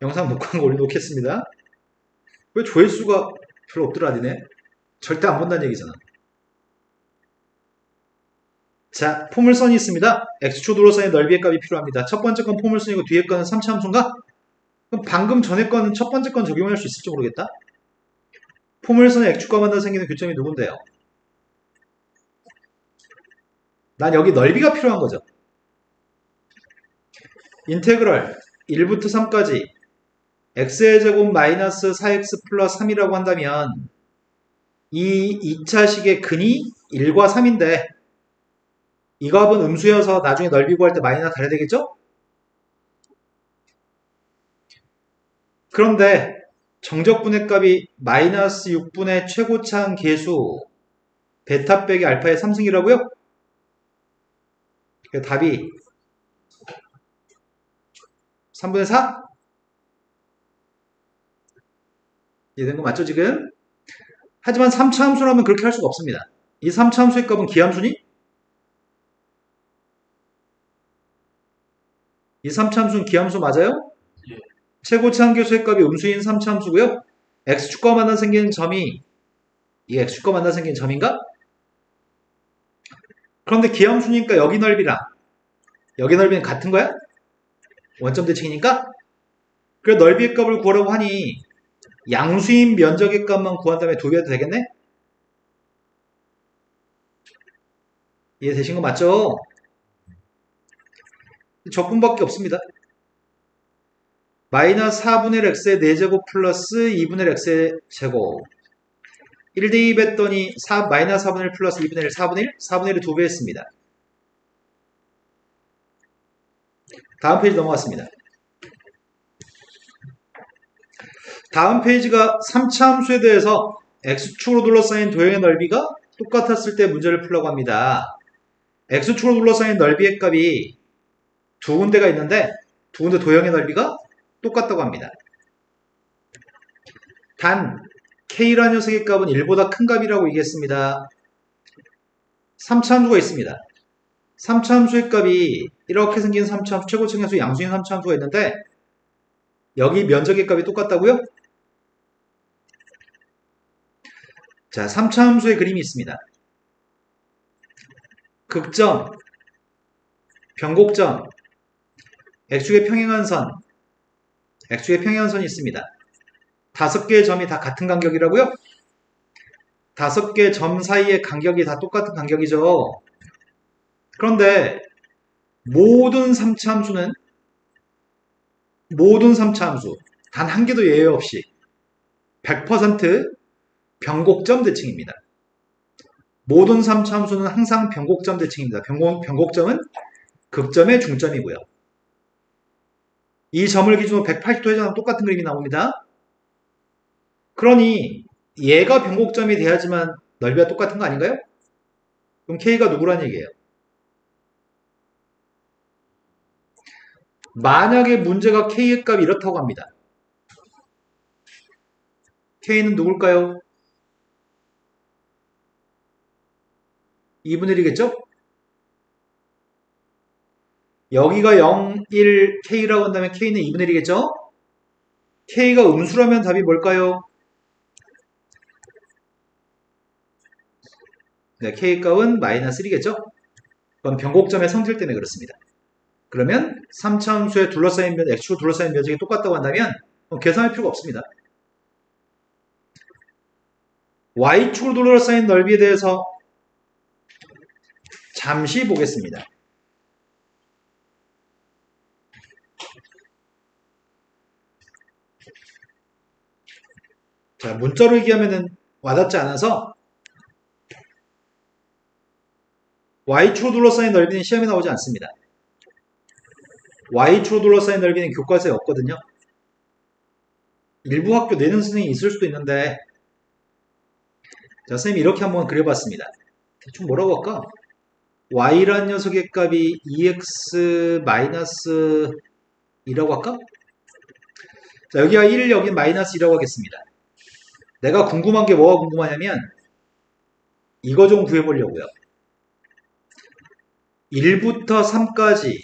영상 녹화한 거 올려놓겠습니다. 왜 조회수가 별로 없더라, 니네? 절대 안 본다는 얘기잖아. 자, 포물선이 있습니다. x축 도로선의 넓이의 값이 필요합니다. 첫 번째 건 포물선이고 뒤에 거는 3차 함수인가? 그럼 방금 전에 거는 첫 번째 건 적용할 수 있을지 모르겠다. 포물선의 x축과 만나 생기는 교점이 누군데요? 난 여기 넓이가 필요한 거죠. 인테그럴 1부터 3까지 x의 제곱 마이너스 4x 플러스 3이라고 한다면 이 2차식의 근이 1과 3인데 이 값은 음수여서 나중에 넓이 구할 때 많이 나타나야 되겠죠? 그런데 정적분의 값이 마이너스 6분의 최고차항 계수 베타 빼기 알파의 3승이라고요? 답이 3분의 4? 이해된 거 맞죠 지금? 하지만 3차 함수라면 그렇게 할 수가 없습니다. 이 3차 함수의 값은 기함수니? 이 3차 함수는 기함수 맞아요? 예. 최고차 함계수의 값이 음수인 3차 함수고요. x축과 만나 생기는 점이 이 x축과 만나 생기는 점인가? 그런데 기함수니까 여기 넓이랑 여기 넓이는 같은 거야? 원점 대칭이니까? 그래 넓이의 값을 구하라고 하니 양수인 면적의 값만 구한 다음에 도배해도 되겠네? 이해되신 거 맞죠? 적분밖에 없습니다. 마이너스 4분의 1 x의 4제곱 플러스 2분의 1 x의 제곱 1 대입했더니 마이너스 4분의 1 플러스 2분의 1 4분의 1? 4분의 1을 2배 했습니다. 다음 페이지 넘어갔습니다. 다음 페이지가 3차 함수에 대해서 x축으로 둘러싸인 도형의 넓이가 똑같았을 때 문제를 풀려고 합니다. x축으로 둘러싸인 넓이의 값이 두 군데가 있는데 두 군데 도형의 넓이가 똑같다고 합니다. 단 k라는 녀석의 값은 1보다 큰 값이라고 얘기했습니다. 3차 함수가 있습니다. 3차 함수의 값이 이렇게 생긴 3차 함수, 최고층함수, 양수인 3차 함수가 있는데 여기 면적의 값이 똑같다고요? 자, 3차 함수의 그림이 있습니다. 극점, 변곡점, x축의 평행한 선, x축의 평행한 선이 있습니다. 5개의 점이 다 같은 간격이라고요? 5개의 점 사이의 간격이 다 똑같은 간격이죠. 그런데 모든 3차 함수는 단 한 개도 예외 없이 100% 변곡점 대칭입니다. 모든 3차 함수는 항상 변곡점 대칭입니다. 변곡점은 극점의 중점이고요. 이 점을 기준으로 180도 회전하면 똑같은 그림이 나옵니다. 그러니 얘가 변곡점이 돼야지만 넓이가 똑같은 거 아닌가요? 그럼 K가 누구란 얘기예요? 만약에 문제가 K의 값이 이렇다고 합니다. K는 누굴까요? 2분의 1이겠죠? 여기가 0, 1, K라고 한다면 K는 2분의 1이겠죠? K가 음수라면 답이 뭘까요? 네, K 값은 마이너스 1이겠죠? 그건 변곡점의 성질 때문에 그렇습니다. 그러면 3차 함수에 둘러싸인 x축으로 둘러싸인 면적이 똑같다고 한다면 계산할 필요가 없습니다. y축으로 둘러싸인 넓이에 대해서 잠시 보겠습니다. 자, 문자로 얘기하면 와닿지 않아서 y축으로 둘러싸인 넓이는 시험에 나오지 않습니다. y축으로 둘러싸인 넓이는 교과서에 없거든요. 일부 학교 내는 선생님이 있을 수도 있는데 자, 선생님이 이렇게 한번 그려봤습니다. 대충 뭐라고 할까? y라는 녀석의 값이 2x-2라고 할까? 자, 여기가 1, 여기는 마이너스 2라고 하겠습니다. 내가 궁금한 게 뭐가 궁금하냐면 이거 좀 구해보려고요. 1부터 3까지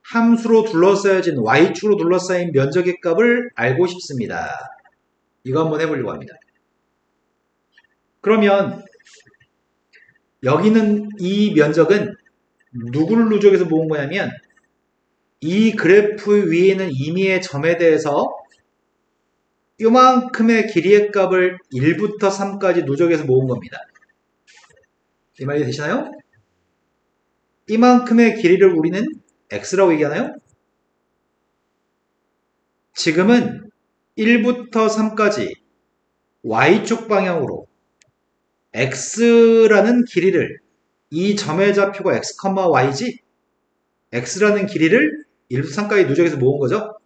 함수로 둘러싸여진 y축으로 둘러싸인 면적의 값을 알고 싶습니다. 이거 한번 해보려고 합니다. 그러면 여기는 이 면적은 누구를 누적해서 모은 거냐면 이 그래프 위에는 임의의 점에 대해서 요만큼의 길이의 값을 1부터 3까지 누적해서 모은 겁니다. 이 말이 되시나요? 이만큼의 길이를 우리는 x라고 얘기하나요? 지금은 1부터 3까지 y축 방향으로 x라는 길이를 이 점의 좌표가 x, y지? x라는 길이를 1부터 3까지 누적해서 모은 거죠?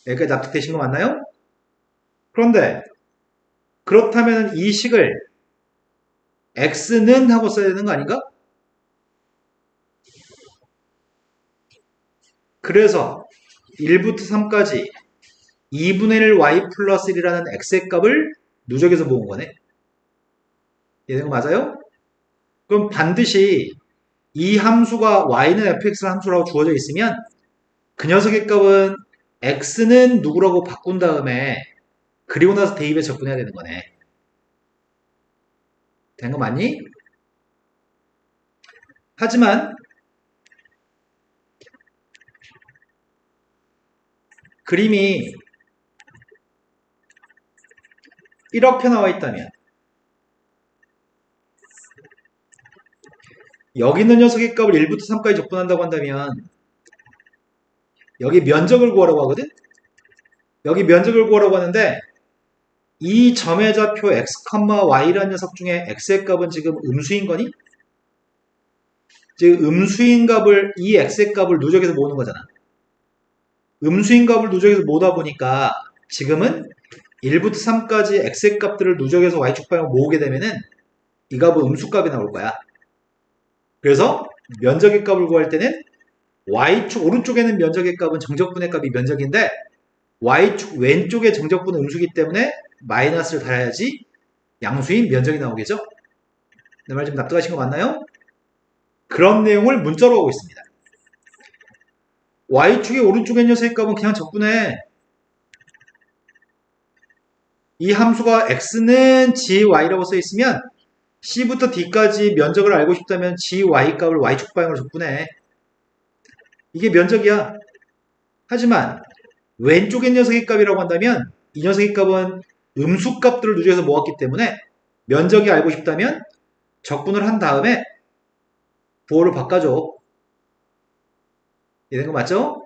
여기까지 납득되신 거 맞나요? 그런데 그렇다면 이 식을 x는 하고 써야 되는 거 아닌가? 그래서 1부터 3까지 2분의 1 y 플러스 1이라는 x의 값을 누적해서 모은 거네. 이해된 거 맞아요? 그럼 반드시 이 함수가 y는 fx 함수라고 주어져 있으면 그 녀석의 값은 x는 누구라고 바꾼 다음에 그리고 나서 대입에 접근해야 되는 거네. 된 거 맞니? 하지만 그림이 이렇게 나와 있다면 여기 있는 녀석의 값을 1부터 3까지 접근한다고 한다면 여기 면적을 구하라고 하거든? 여기 면적을 구하라고 하는데 이 점의 좌표 x, y라는 녀석 중에 x의 값은 지금 음수인 거니? 즉 음수인 값을 이 x의 값을 누적해서 모으는 거잖아. 음수인 값을 누적해서 모으다 보니까 지금은 1부터 3까지 x의 값들을 누적해서 y축 방향으로 모으게 되면은 이 값은 음수값이 나올 거야. 그래서 면적의 값을 구할 때는 y축 오른쪽에는 면적의 값은 정적분의 값이 면적인데 y축 왼쪽에 정적분은 음수기 때문에 마이너스를 달아야지 양수인 면적이 나오겠죠? 내 말 좀 납득하신 거 맞나요? 그런 내용을 문자로 하고 있습니다. y축의 오른쪽에 녀석의 값은 그냥 적분해. 이 함수가 x는 gy라고 써 있으면 c부터 d까지 면적을 알고 싶다면 gy 값을 y축 방향으로 적분해. 이게 면적이야. 하지만 왼쪽의 녀석의 값이라고 한다면 이 녀석의 값은 음수 값들을 누적해서 모았기 때문에 면적이 알고 싶다면 적분을 한 다음에 부호를 바꿔줘. 이해된 거 맞죠?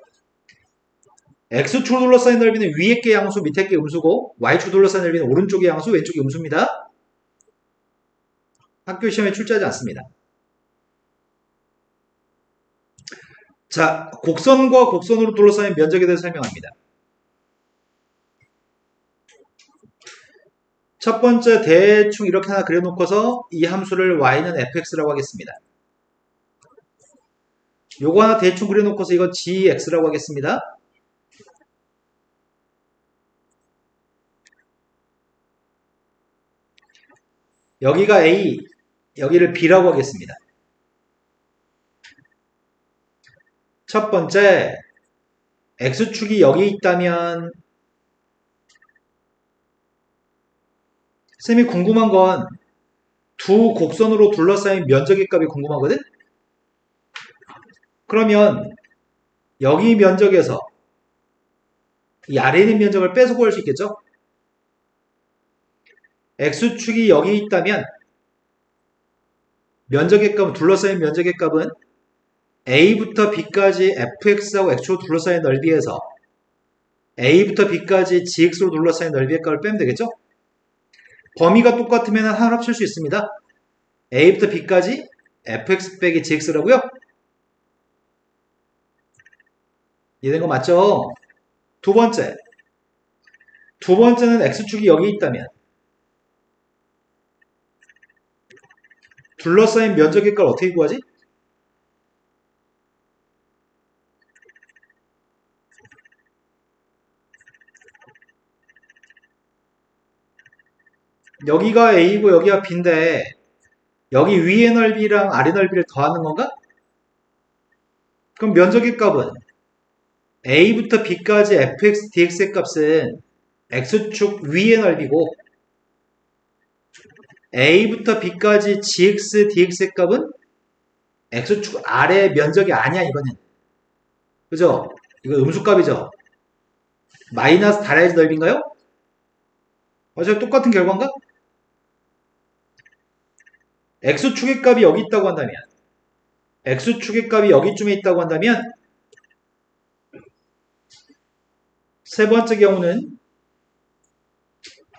X축으로 둘러싸인 넓이는 위에 게 양수, 밑에 게 음수고 Y축으로 둘러싸인 넓이는 오른쪽의 양수, 왼쪽이 음수입니다. 학교 시험에 출제하지 않습니다. 자, 곡선과 곡선으로 둘러싸인 면적에 대해서 설명합니다. 첫 번째 대충 이렇게 하나 그려놓고서 이 함수를 y는 fx라고 하겠습니다. 요거 하나 대충 그려놓고서 이건 gx라고 하겠습니다. 여기가 a, 여기를 b라고 하겠습니다. 첫 번째 x축이 여기 있다면 쌤이 궁금한 건 두 곡선으로 둘러싸인 면적의 값이 궁금하거든? 그러면 여기 면적에서 이 아래에 있는 면적을 빼서 구할 수 있겠죠? x축이 여기 있다면 면적의 값은 둘러싸인 면적의 값은 a부터 b까지 fx하고 x로 둘러싸인 넓이에서 a부터 b까지 gx로 둘러싸인 넓이의 값을 빼면 되겠죠? 범위가 똑같으면 하나를 합칠 수 있습니다. a부터 b까지 fx 빼기 gx라고요? 이해된 거 맞죠? 두 번째는 x축이 여기 있다면 둘러싸인 면적의 값을 어떻게 구하지? 여기가 a고 여기가 b인데 여기 위의 넓이랑 아래 넓이를 더하는 건가? 그럼 면적의 값은 a부터 b까지 fx, dx의 값은 x축 위의 넓이고 a부터 b까지 gx, dx의 값은 x축 아래 면적이 아니야 이거는. 그죠? 이거 음수값이죠? 마이너스 달아야지 넓이인가요? 어차피 똑같은 결과인가? x축의 값이 여기 있다고 한다면 x축의 값이 여기쯤에 있다고 한다면 세 번째 경우는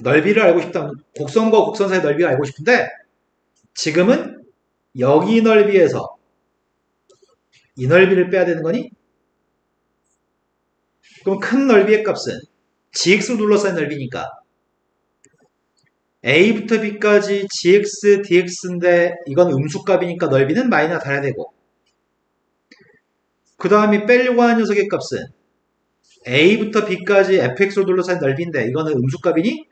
넓이를 알고 싶다면 곡선과 곡선 사이의 넓이를 알고 싶은데 지금은 여기 넓이에서 이 넓이를 빼야 되는 거니? 그럼 큰 넓이의 값은 gx로 둘러싸인 넓이니까 a부터 b까지 gx, dx인데 이건 음수값이니까 넓이는 마이너스 달아야 되고 그 다음에 빼려고 하는 녀석의 값은 a부터 b까지 fx로 둘러싸인 넓이인데 이거는 음수값이니?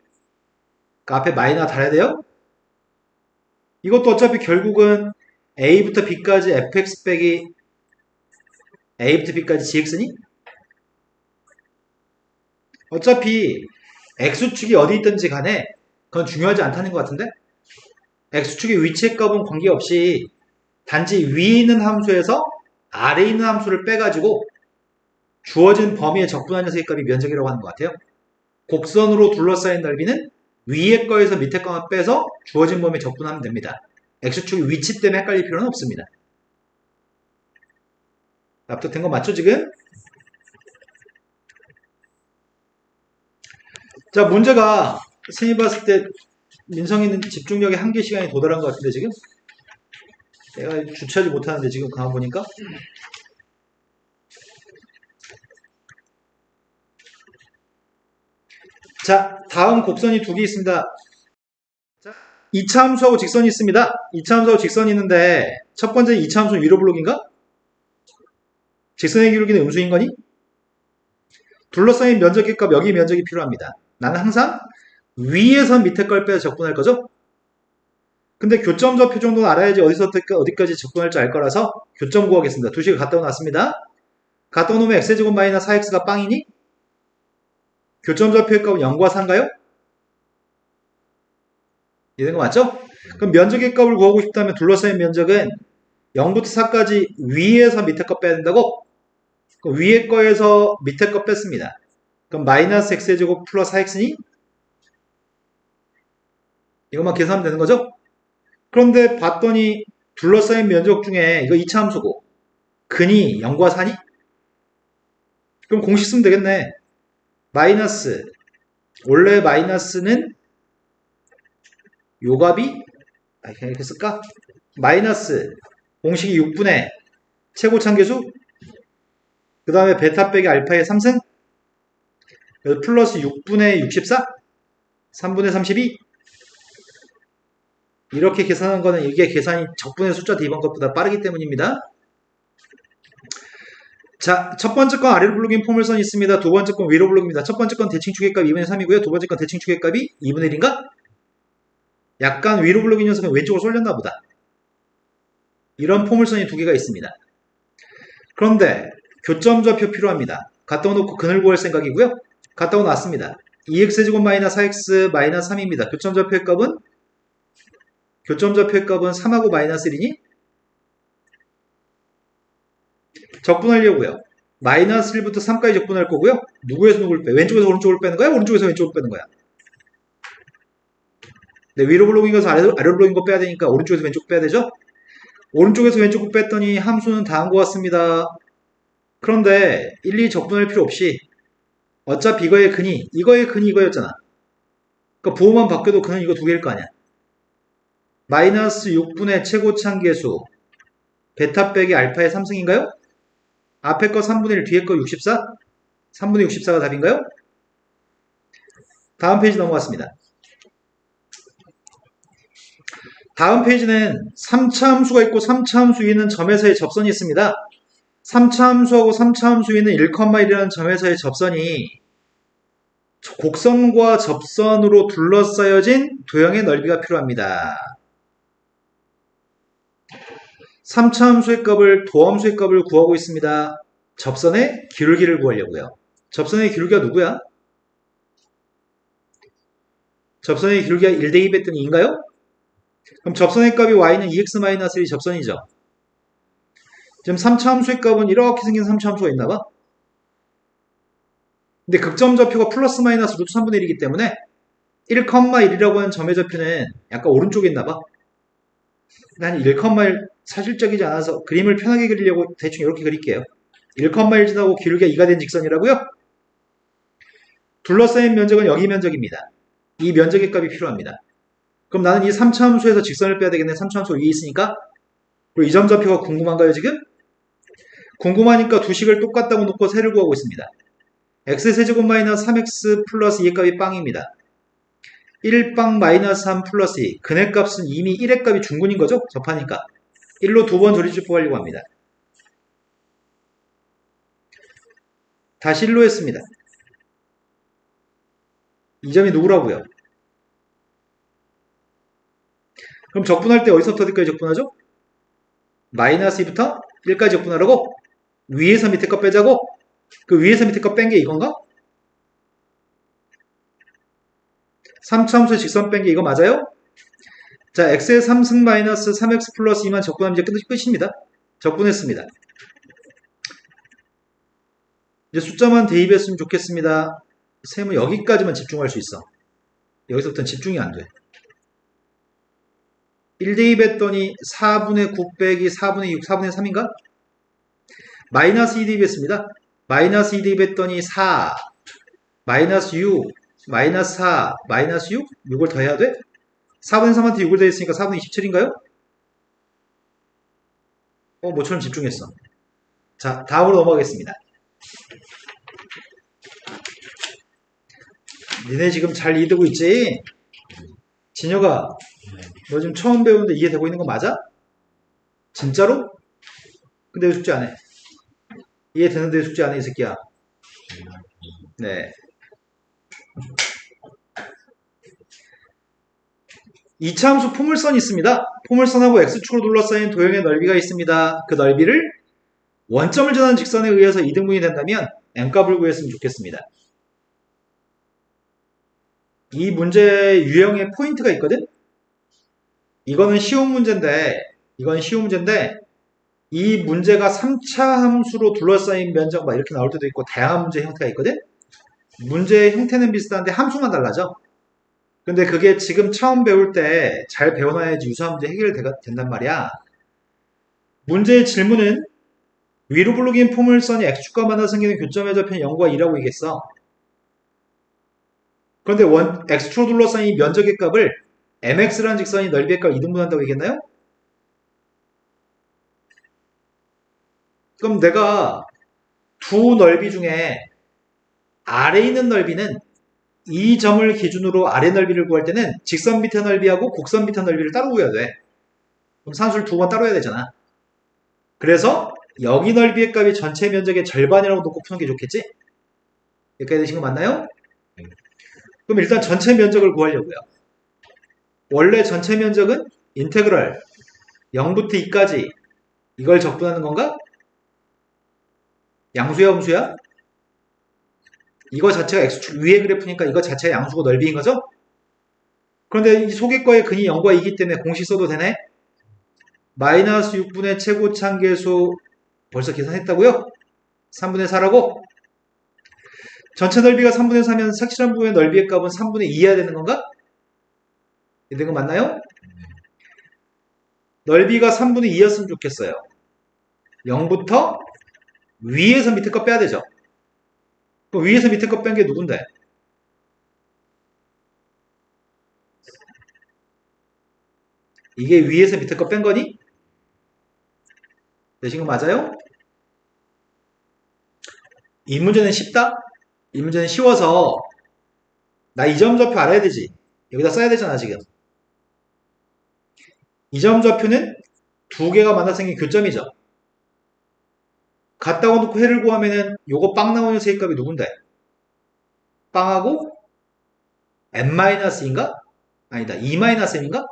그 앞에 마이너스 달아야 돼요? 이것도 어차피 결국은 a부터 b까지 fx 빼기 a부터 b까지 gx니? 어차피 x축이 어디 있든지 간에 그건 중요하지 않다는 것 같은데? x축의 위치의 값은 관계없이 단지 위에 있는 함수에서 아래에 있는 함수를 빼가지고 주어진 범위에 적분한 녀석의 값이 면적이라고 하는 것 같아요. 곡선으로 둘러싸인 넓이는 위에 거에서 밑에 거만 빼서 주어진 범위에 적분하면 됩니다. x축의 위치 때문에 헷갈릴 필요는 없습니다. 납득된 거 맞죠 지금? 자, 문제가 선생님 봤을 때 민성이는 집중력의 한계 시간이 도달한 것 같은데 지금? 내가 주체하지 못하는데 지금 가만 보니까? 자, 다음 곡선이 두 개 있습니다. 자, 2차 함수하고 직선이 있습니다. 2차 함수하고 직선이 있는데 첫 번째 2차 함수는 위로 블록인가? 직선의 기울기는 음수인 거니? 둘러싸인 면적의 값, 여기 면적이 필요합니다. 나는 항상 위에서 밑에 걸 빼서 적분할 거죠? 근데 교점 좌표 정도는 알아야지 어디까지 접근할지 알 거라서 교점 구하겠습니다. 두 식을 갖다 놓았습니다. 갖다 놓으면 x제곱 마이너스 4x가 빵이니? 교점 좌표의 값은 0과 4인가요? 이해된 거 맞죠? 그럼 면적의 값을 구하고 싶다면 둘러싸인 면적은 0부터 4까지 위에서 밑에 거 빼야 된다고? 그럼 위에 거에서 밑에 거 뺐습니다. 그럼 마이너스 x제곱 플러스 4x니? 이것만 계산하면 되는 거죠? 그런데 봤더니 둘러싸인 면적 중에 이거 2차 함수고 근이 0과 4니? 그럼 공식 쓰면 되겠네. 마이너스, 원래 마이너스는 요 값이 그냥 이렇게 쓸까? 마이너스 공식이 6분의 최고차계수 그 다음에 베타 빼기 알파의 3승 플러스 6분의 64 3분의 32 이렇게 계산한 거는 이게 계산이 적분의 숫자 대입한 것보다 빠르기 때문입니다. 자, 첫 번째 건 아래로 블록인 포물선이 있습니다. 두 번째 건 위로 블록입니다. 첫 번째 건 대칭 추계값 2분의 3이고요. 두 번째 건 대칭 추계값이 2분의 1인가? 약간 위로 블록인 녀석은 왼쪽으로 쏠렸나 보다. 이런 포물선이 두 개가 있습니다. 그런데 교점 좌표 필요합니다. 갖다 놓고 근을 구할 생각이고요. 갖다 놨습니다. 2x제곱 마이너스 4x 마이너스 3입니다. 교점 좌표의 값은 3하고 마이너스 1이니? 적분하려고요. 마이너스 1부터 3까지 적분할 거고요. 누구에서 누구를 빼? 왼쪽에서 오른쪽을 빼는 거야? 오른쪽에서 왼쪽을 빼는 거야? 네, 위로 블록인 것에서 아래로 블록인 거 빼야 되니까 오른쪽에서 왼쪽 빼야 되죠? 오른쪽에서 왼쪽을 뺐더니 함수는 다한 것 같습니다. 그런데 1, 2 적분할 필요 없이 어차피 이거의 근이 이거였잖아. 그러니까 부호만 바뀌어도 근은 이거 두 개일 거 아니야. 마이너스 6분의 최고차계수 베타 빼기 알파의 3승인가요? 앞에 거 3분의 1, 뒤에 거 64? 3분의 64가 답인가요? 다음 페이지 넘어갔습니다. 다음 페이지는 3차 함수가 있고 3차 함수 위에는 점에서의 접선이 있습니다. 3차 함수하고 3차 함수 위에는 1,1이라는 점에서의 접선이 곡선과 접선으로 둘러싸여진 도형의 넓이가 필요합니다. 3차 함수의 값을 도함수의 값을 구하고 있습니다. 접선의 기울기를 구하려고요. 접선의 기울기가 누구야? 접선의 기울기가 1대2 했더니 2인가요? 그럼 접선의 값이 y는 2x-1이 접선이죠. 지금 3차 함수의 값은 이렇게 생긴 3차 함수가 있나봐. 근데 극점 좌표가 플러스 마이너스 루트 3분의 1이기 때문에 1,1이라고 하는 점의 좌표는 약간 오른쪽에 있나봐. 난 1,1 사실적이지 않아서 그림을 편하게 그리려고 대충 이렇게 그릴게요. 1,1 지나고 기울기가 2가 된 직선이라고요? 둘러싸인 면적은 여기 면적입니다. 이 면적의 값이 필요합니다. 그럼 나는 이 3차 함수에서 직선을 빼야 되겠네. 3차 함수 위에 있으니까. 그리고 이 점 좌표가 궁금한가요 지금? 궁금하니까 두 식을 똑같다고 놓고 세를 구하고 있습니다. x세제곱 마이너스 3x 플러스 2의 값이 빵입니다. 1빵 마이너스 3 플러스 2. 근의 값은 이미 1의 값이 중근인 거죠? 접하니까. 1로 두 번 조리집 구하려고 합니다. 다시 1로 했습니다. 이 점이 누구라고요? 그럼 적분할 때 어디서부터 어디까지 적분하죠? 마이너스 2부터 1까지 적분하라고? 위에서 밑에 거 빼자고? 그 위에서 밑에 거 뺀 게 이건가? 3차 함수의 직선 뺀 게 이거 맞아요? 자, x의 3승 마이너스 3x 플러스 2만 적분하면 이제 끝입니다. 적분했습니다. 이제 숫자만 대입했으면 좋겠습니다. 셈은 여기까지만 집중할 수 있어. 여기서부터는 집중이 안 돼. 1 대입했더니 4분의 9 빼기 4분의 6, 4분의 3인가? 마이너스 2 대입했습니다. 마이너스 2 대입했더니 4, 마이너스 6, 마이너스 4, 마이너스 6? 6을 더해야 돼? 4분의 3한테 6을 더했으니까 4분의 27인가요? 모처럼 집중했어. 자, 다음으로 넘어가겠습니다. 니네 지금 잘 이해되고 있지? 진혁아, 너 지금 처음 배우는데 이해되고 있는 거 맞아? 진짜로? 근데 왜 숙제 안 해? 이해되는데 왜 숙제 안 해, 이 새끼야? 네. 2차 함수 포물선이 있습니다. 포물선하고 x축으로 둘러싸인 도형의 넓이가 있습니다. 그 넓이를 원점을 전하는 직선에 의해서 이등분이 된다면 n값을 구했으면 좋겠습니다. 이 문제 유형의 포인트가 있거든? 이건 쉬운 문제인데 이 문제가 3차 함수로 둘러싸인 면적 막 이렇게 나올 때도 있고 다양한 문제 형태가 있거든? 문제의 형태는 비슷한데 함수만 달라져. 근데 그게 지금 처음 배울 때 잘 배워놔야지 유사한 문제 해결된단 말이야. 문제의 질문은 위로 블록인 포물선이 x축과 만나 생기는 교점의 좌표는 0과 2라고 얘기했어. 그런데 x축으로 둘러싸인 이 면적의 값을 mx라는 직선이 넓이의 값을 이등분한다고 얘기했나요? 그럼 내가 두 넓이 중에 아래에 있는 넓이는 이 점을 기준으로 아래 넓이를 구할 때는 직선 밑에 넓이하고 곡선 밑에 넓이를 따로 구해야 돼. 그럼 산수를 두 번 따로 해야 되잖아. 그래서 여기 넓이의 값이 전체 면적의 절반이라고 놓고 푸는 게 좋겠지? 여기까지 되신 거 맞나요? 그럼 일단 전체 면적을 구하려고요. 원래 전체 면적은 인테그럴 0부터 2까지 이걸 적분하는 건가? 양수야 음수야? 이거 자체가 x축 위의 그래프니까 이거 자체가 양수고 넓이인 거죠? 그런데 이 소개과의 근이 0과 2이기 때문에 공식 써도 되네? 마이너스 6분의 최고차항계수 벌써 계산했다고요? 3분의 4라고? 전체 넓이가 3분의 4면 색칠한 부분의 넓이의 값은 3분의 2여야 되는 건가? 이런 거 맞나요? 넓이가 3분의 2였으면 좋겠어요. 0부터 위에서 밑에 거 빼야 되죠. 그럼 위에서 밑에 거 뺀 게 누군데? 이게 위에서 밑에 거 뺀 거니? 되신 거 맞아요? 이 문제는 쉽다? 이 문제는 쉬워서 나 이 점 좌표 알아야 되지. 여기다 써야 되잖아 지금. 이 점 좌표는 두 개가 만나 생긴 교점이죠. 갖다가 놓고 해를 구하면은 요거 빵 나오는 세입값이 누군데? 빵하고 n-인가? 아니다. 2-m인가?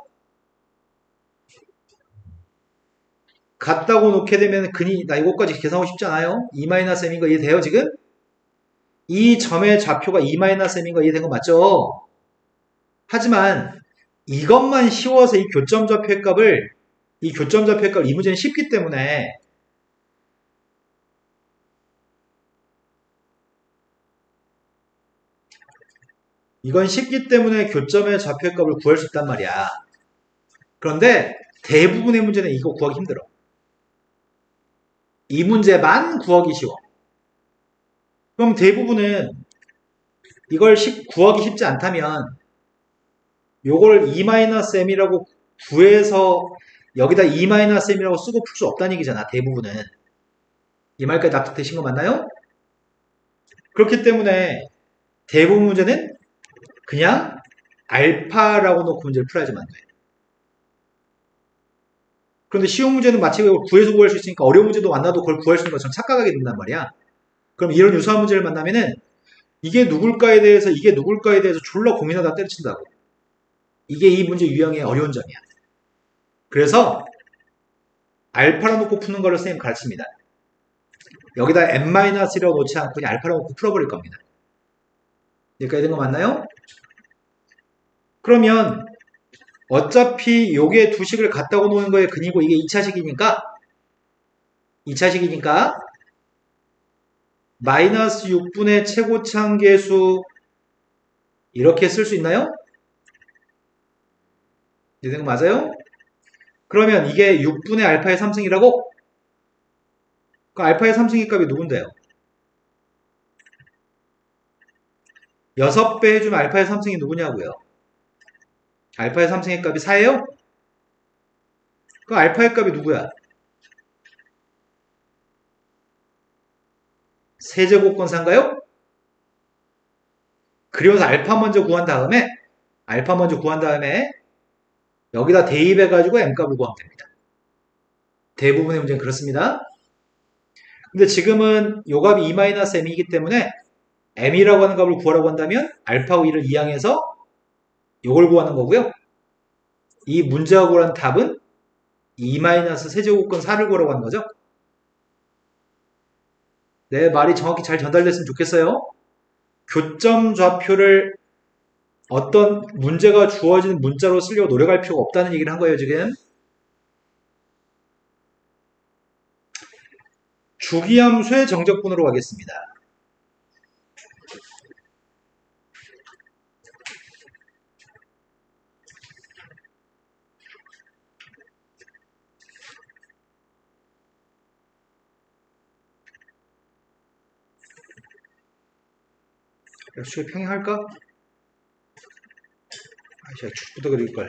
갖다고 놓게 되면 근이 나 이거까지 계산하고 싶지 않아요? 2-m인 거 이해돼요 지금? 이 점의 좌표가 2-m인 거 이해된 거 맞죠? 하지만 이것만 쉬워서 이 교점 좌표의 값을 이 문제는 쉽기 때문에 이건 쉽기 때문에 교점의 좌표의 값을 구할 수 있단 말이야. 그런데 대부분의 문제는 이거 구하기 힘들어. 이 문제만 구하기 쉬워. 그럼 대부분은 이걸 구하기 쉽지 않다면 요걸 2-m이라고 구해서 여기다 2-m이라고 쓰고 풀 수 없다는 얘기잖아. 대부분은. 이 말까지 납득되신 거 맞나요? 그렇기 때문에 대부분 문제는 그냥 알파라고 놓고 문제를 풀어야지만 돼. 그런데 쉬운 문제는 마치 그걸 구해서 구할 수 있으니까 어려운 문제도 만나도 그걸 구할 수 있는 것처럼 착각하게 된단 말이야. 그럼 이런 유사한 문제를 만나면은 이게 누굴까에 대해서 졸라 고민하다 때려친다고. 이게 이 문제 유형의 어려운 점이야. 그래서 알파로 놓고 푸는 거를 선생님 가르칩니다. 여기다 n-1이라고 놓지 않고 그냥 알파로 놓고 풀어버릴 겁니다. 여기까지 된 거 맞나요? 그러면 어차피 요게 두 식을 갖다고 놓는 거에 근이고 이게 2차식이니까 마이너스 6분의 최고차항계수 이렇게 쓸 수 있나요? 이해된 거 맞아요? 그러면 이게 6분의 알파의 3승이라고? 그 알파의 3승의 값이 누군데요? 6배 해주면 알파의 3승이 누구냐고요? 알파의 3승의 값이 4예요? 그럼 알파의 값이 누구야? 세제곱권사인가요? 그리고서 알파 먼저 구한 다음에 여기다 대입해가지고 m값을 구하면 됩니다. 대부분의 문제는 그렇습니다. 근데 지금은 요 값이 2-m이기 때문에 m이라고 하는 값을 구하라고 한다면 알파하고 2를 이항해서 요걸 구하는 거고요. 이 문제가 구하는 답은 2-세제곱권 4를 구하라고 하는 거죠. 내 말이 정확히 잘 전달됐으면 좋겠어요. 교점 좌표를 어떤 문제가 주어진 문자로 쓰려고 노력할 필요가 없다는 얘기를 한 거예요, 지금. 주기함수의 정적분으로 가겠습니다. 역시 평행할까? 제가 축부터 그릴걸.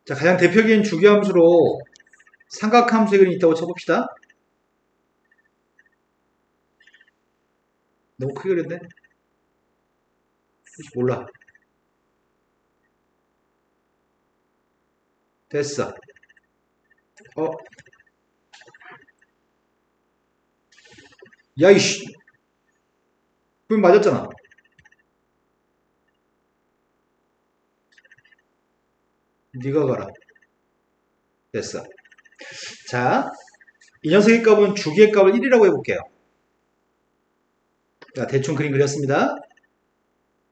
자, 가장 대표적인 주기함수로 삼각함수의 그림이 있다고 쳐봅시다. 너무 크게 그렸네. 혹시 몰라. 됐어. 야, 이씨. 그럼 맞았잖아. 네가 가라. 됐어. 자, 이 녀석의 값은 주기의 값을 1이라고 해볼게요. 자, 대충 그림 그렸습니다.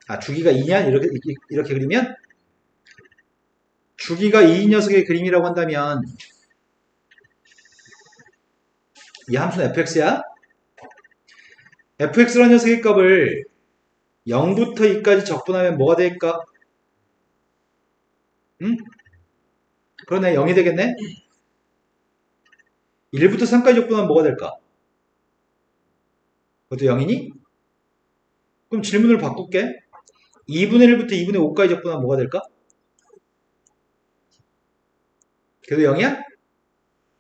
아, 주기가 2냐? 이렇게 그리면 주기가 2인 녀석의 그림이라고 한다면 이 함수는 fx야. fx라는 녀석의 값을 0부터 2까지 적분하면 뭐가 될까? 응? 그러네, 0이 되겠네? 1부터 3까지 적분하면 뭐가 될까? 그것도 0이니? 그럼 질문을 바꿀게. 2분의 1부터 2분의 5까지 적분하면 뭐가 될까? 그래도 0이야?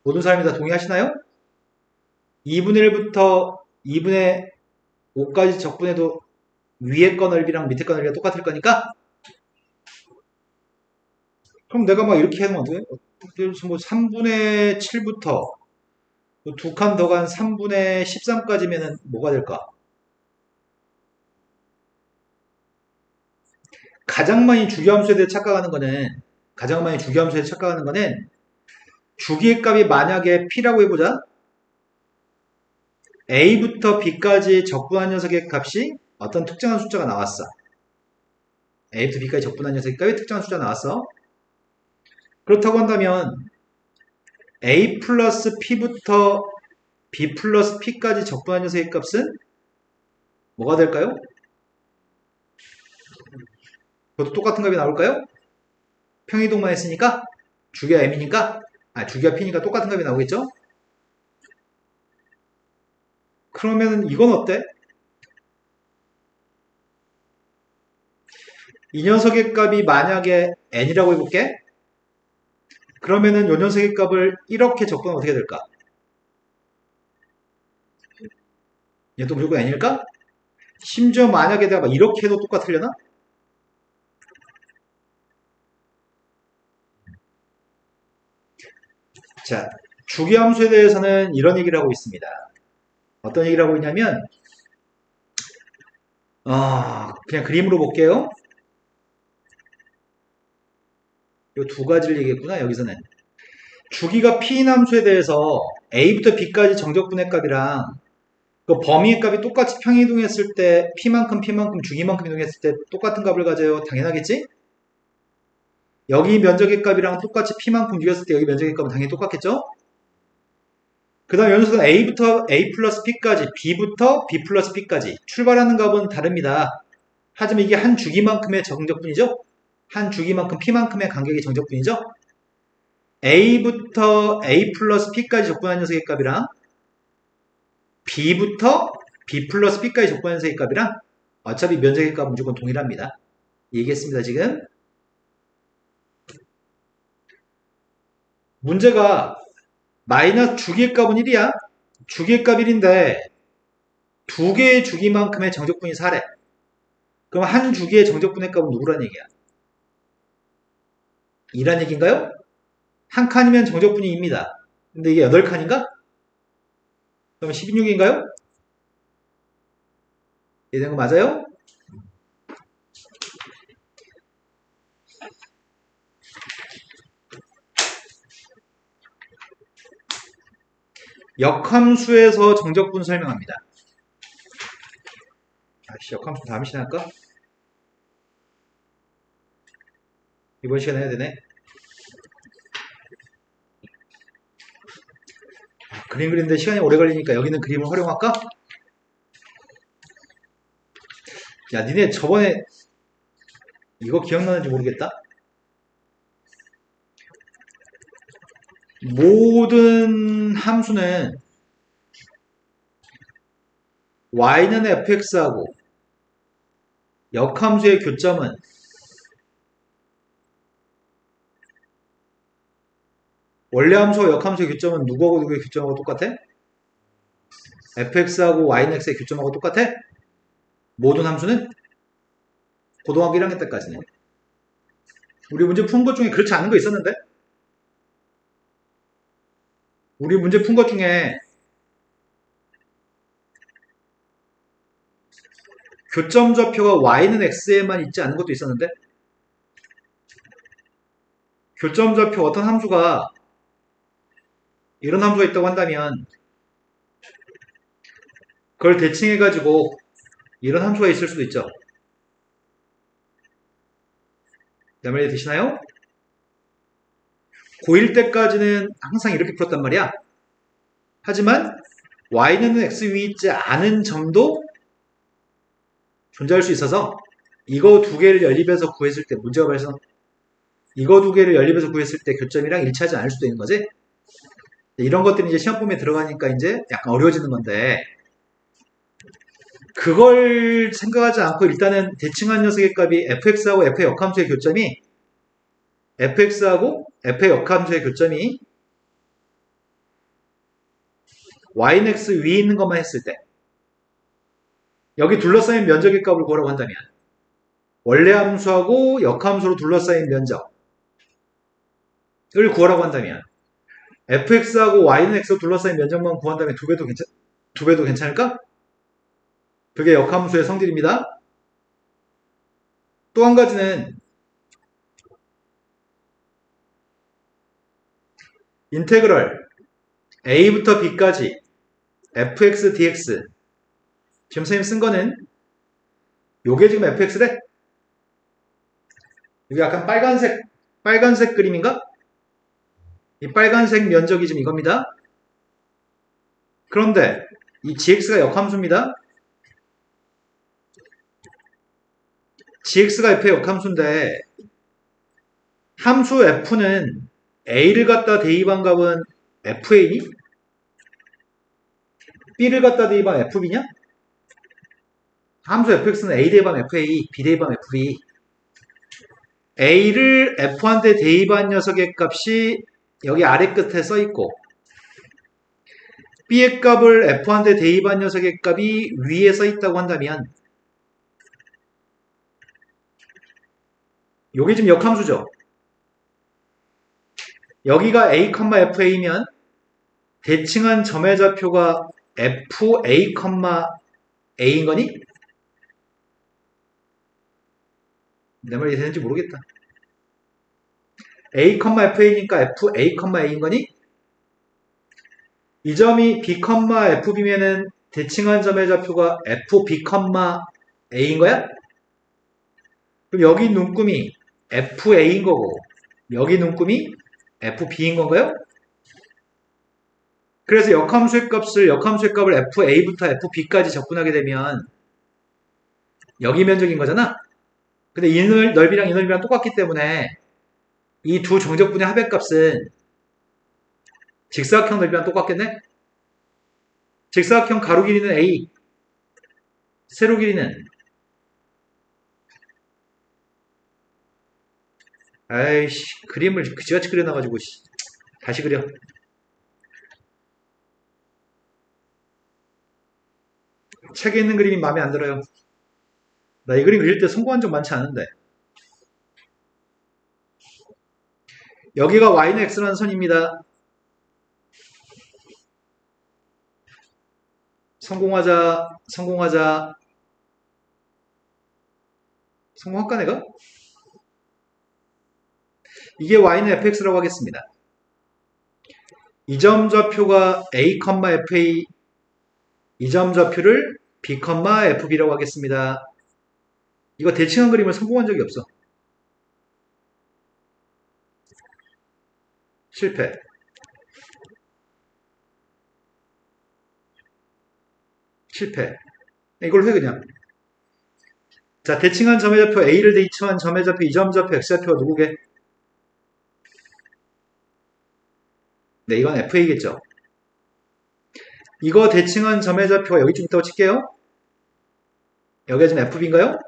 모든 사람이 다 동의하시나요? 2분의 1부터 2분의 5까지 적분해도 위에 거 넓이랑 밑에 거 넓이가 똑같을 거니까? 그럼 내가 막 이렇게 해놓으면 어떡해? 예를 들어서 뭐 3분의 7부터 두 칸 더 간 3분의 13까지면은 뭐가 될까? 가장 많이 주기함수에 대해 착각하는 거는 주기의 값이 만약에 p라고 해보자. a부터 b까지 적분한 녀석의 값이 어떤 특정한 숫자가 나왔어. a부터 b까지 적분한 녀석의 값이 특정한 숫자가 나왔어. 그렇다고 한다면 a 플러스 p부터 b 플러스 p까지 적분한 녀석의 값은 뭐가 될까요? 그것도 똑같은 값이 나올까요? 평이동만 했으니까 주기가 m이니까 주기가 p니까 똑같은 값이 나오겠죠? 그러면 이건 어때? 이 녀석의 값이 만약에 n이라고 해볼게. 그러면은 이 녀석의 값을 이렇게 적분하면 어떻게 될까? 얘도 무조건 n일까? 심지어 만약에 내가 이렇게 해도 똑같으려나? 자, 주기함수에 대해서는 이런 얘기를 하고 있습니다. 어떤 얘기를 하고 있냐면 그냥 그림으로 볼게요. 이 두 가지를 얘기했구나. 여기서는 주기가 p인 함수에 대해서 a부터 b까지 정적분의 값이랑 그 범위의 값이 똑같이 평이동했을 때 p만큼 주기만큼 이동했을 때 똑같은 값을 가져요. 당연하겠지? 여기 면적의 값이랑 똑같이 p만큼 이겼을 때 여기 면적의 값은 당연히 똑같겠죠? 그 다음 연속은 a부터 a 플러스 b까지 b부터 b 플러스 b까지 출발하는 값은 다릅니다. 하지만 이게 한 주기만큼의 정적분이죠? 한 주기만큼 P만큼의 간격의 정적분이죠? A부터 A 플러스 P까지 적분한 녀석의 값이랑 B부터 B 플러스 B까지 적분한 녀석의 값이랑 어차피 면적의 값은 무조건 동일합니다. 얘기했습니다, 지금. 문제가 마이너스 주기의 값은 1이야. 주기의 값 1인데 두 개의 주기만큼의 정적분이 4래. 그럼 한 주기의 정적분의 값은 누구란 얘기야? 2란 얘기인가요? 한 칸이면 정적분이 2입니다. 근데 이게 8칸인가? 그럼 16인가요? 이해된 거 맞아요? 역함수에서 정적분 설명합니다. 아씨, 역함수 다음 시간에 할까? 이번 시간에 해야 되네. 그림 그리는데 시간이 오래 걸리니까 여기는 그림을 활용할까? 야, 니네 저번에 이거 기억나는지 모르겠다. 모든 함수는 y는 fx하고 역함수의 교점은 원래 함수와 역함수의 교점은 누구하고 누구의 교점하고 똑같아? fx하고 y는 x의 교점하고 똑같아? 모든 함수는? 고등학교 1학년 때까지는. 우리 문제 푼 것 중에 그렇지 않은 거 있었는데? 우리 문제 푼 것 중에 교점 좌표가 y는 x에만 있지 않은 것도 있었는데? 교점 좌표 어떤 함수가 이런 함수가 있다고 한다면 그걸 대칭해가지고 이런 함수가 있을 수도 있죠. 내 말이 되시나요? 고1 때까지는 항상 이렇게 풀었단 말이야. 하지만 y는 x 위에 있지 않은 점도 존재할 수 있어서 이거 두 개를 연립해서 구했을 때 문제가 발생 이거 두 개를 연립해서 구했을 때 교점이랑 일치하지 않을 수도 있는 거지. 이런 것들이 이제 시험 범위에 들어가니까 이제 약간 어려워지는 건데 그걸 생각하지 않고 일단은 대칭한 녀석의 값이 fx하고 f의 역함수의 교점이 fx하고 f의 역함수의 교점이 y는 x 위에 있는 것만 했을 때 여기 둘러싸인 면적의 값을 구하라고 한다면 원래 함수하고 역함수로 둘러싸인 면적을 구하라고 한다면 fx하고 y는 x로 둘러싸인 면적만 구한다면 두 배도 괜찮을까? 그게 역함수의 성질입니다. 또 한 가지는 인테그럴 a부터 b까지 fx dx 지금 선생님 쓴 거는 요게 지금 fx래? 이게 약간 빨간색 그림인가? 이 빨간색 면적이 지금 이겁니다. 그런데 이 gx가 역함수입니다. gx가 f의 역함수인데 함수 f는 a를 갖다 대입한 값은 fa니? b를 갖다 대입한 fb냐? 함수 fx는 a 대입한 fa, b 대입한 fb. a를 f한테 대입한 녀석의 값이 여기 아래 끝에 써 있고 b의 값을 f한테 대입한 녀석의 값이 위에 써 있다고 한다면 요게 지금 역함수죠. 여기가 a, fa면 대칭한 점의 좌표가 fa, a인 거니? 내 말이 되는지 모르겠다. a, fa니까 fa, a인 거니? 이 점이 b, fb면은 대칭한 점의 좌표가 fb, a인 거야? 그럼 여기 눈금이 fa인 거고 여기 눈금이 fb인 건가요? 그래서 역함수의 값을 fa부터 fb까지 접근하게 되면 여기 면적인 거잖아. 근데 이 넓이랑 이 넓이랑 똑같기 때문에 이 두 정적분의 합의값은 직사각형 넓이랑 똑같겠네? 직사각형 가로 길이는 A, 세로 길이는 아이씨 그림을 그지같이 그려놔가지고 다시 그려. 책에 있는 그림이 마음에 안 들어요. 나 이 그림 그릴 때 성공한 적 많지 않은데. 여기가 y는 x라는 선입니다. 성공하자, 성공하자. 성공할까 내가? 이게 y는 fx라고 하겠습니다. 이 점 좌표가 a, fa, 이 점 좌표를 b, fb라고 하겠습니다. 이거 대칭한 그림을 성공한 적이 없어. 실패. 실패. 이걸 해 그냥. 자, 대칭한 점의 좌표 A를 대칭한 점의 좌표, 이 점 좌표, X좌표가 누구게? 네, 이건 FA겠죠. 이거 대칭한 점의 좌표가 여기 좀 있다고 칠게요. 여기가 지금 FB인가요?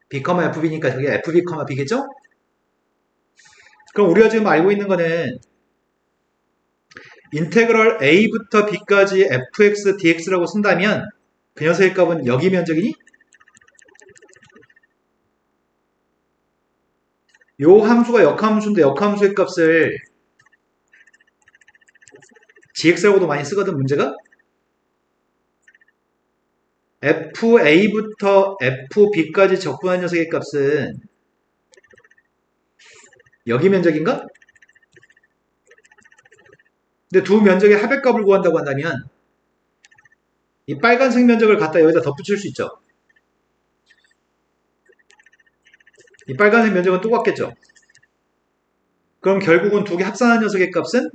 B, FB니까 저게 FB, B겠죠? 그럼 우리가 지금 알고 있는 거는 인테그럴 A부터 B까지 fx, dx라고 쓴다면 그 녀석의 값은 여기 면적이니? 요 함수가 역함수인데 역함수의 값을 gx라고도 많이 쓰거든 문제가. fa부터 fb까지 적분한 녀석의 값은 여기 면적인가? 근데 두 면적의 합의값을 구한다고 한다면 이 빨간색 면적을 갖다 여기다 덧붙일 수 있죠. 이 빨간색 면적은 똑같겠죠. 그럼 결국은 두 개 합산한 녀석의 값은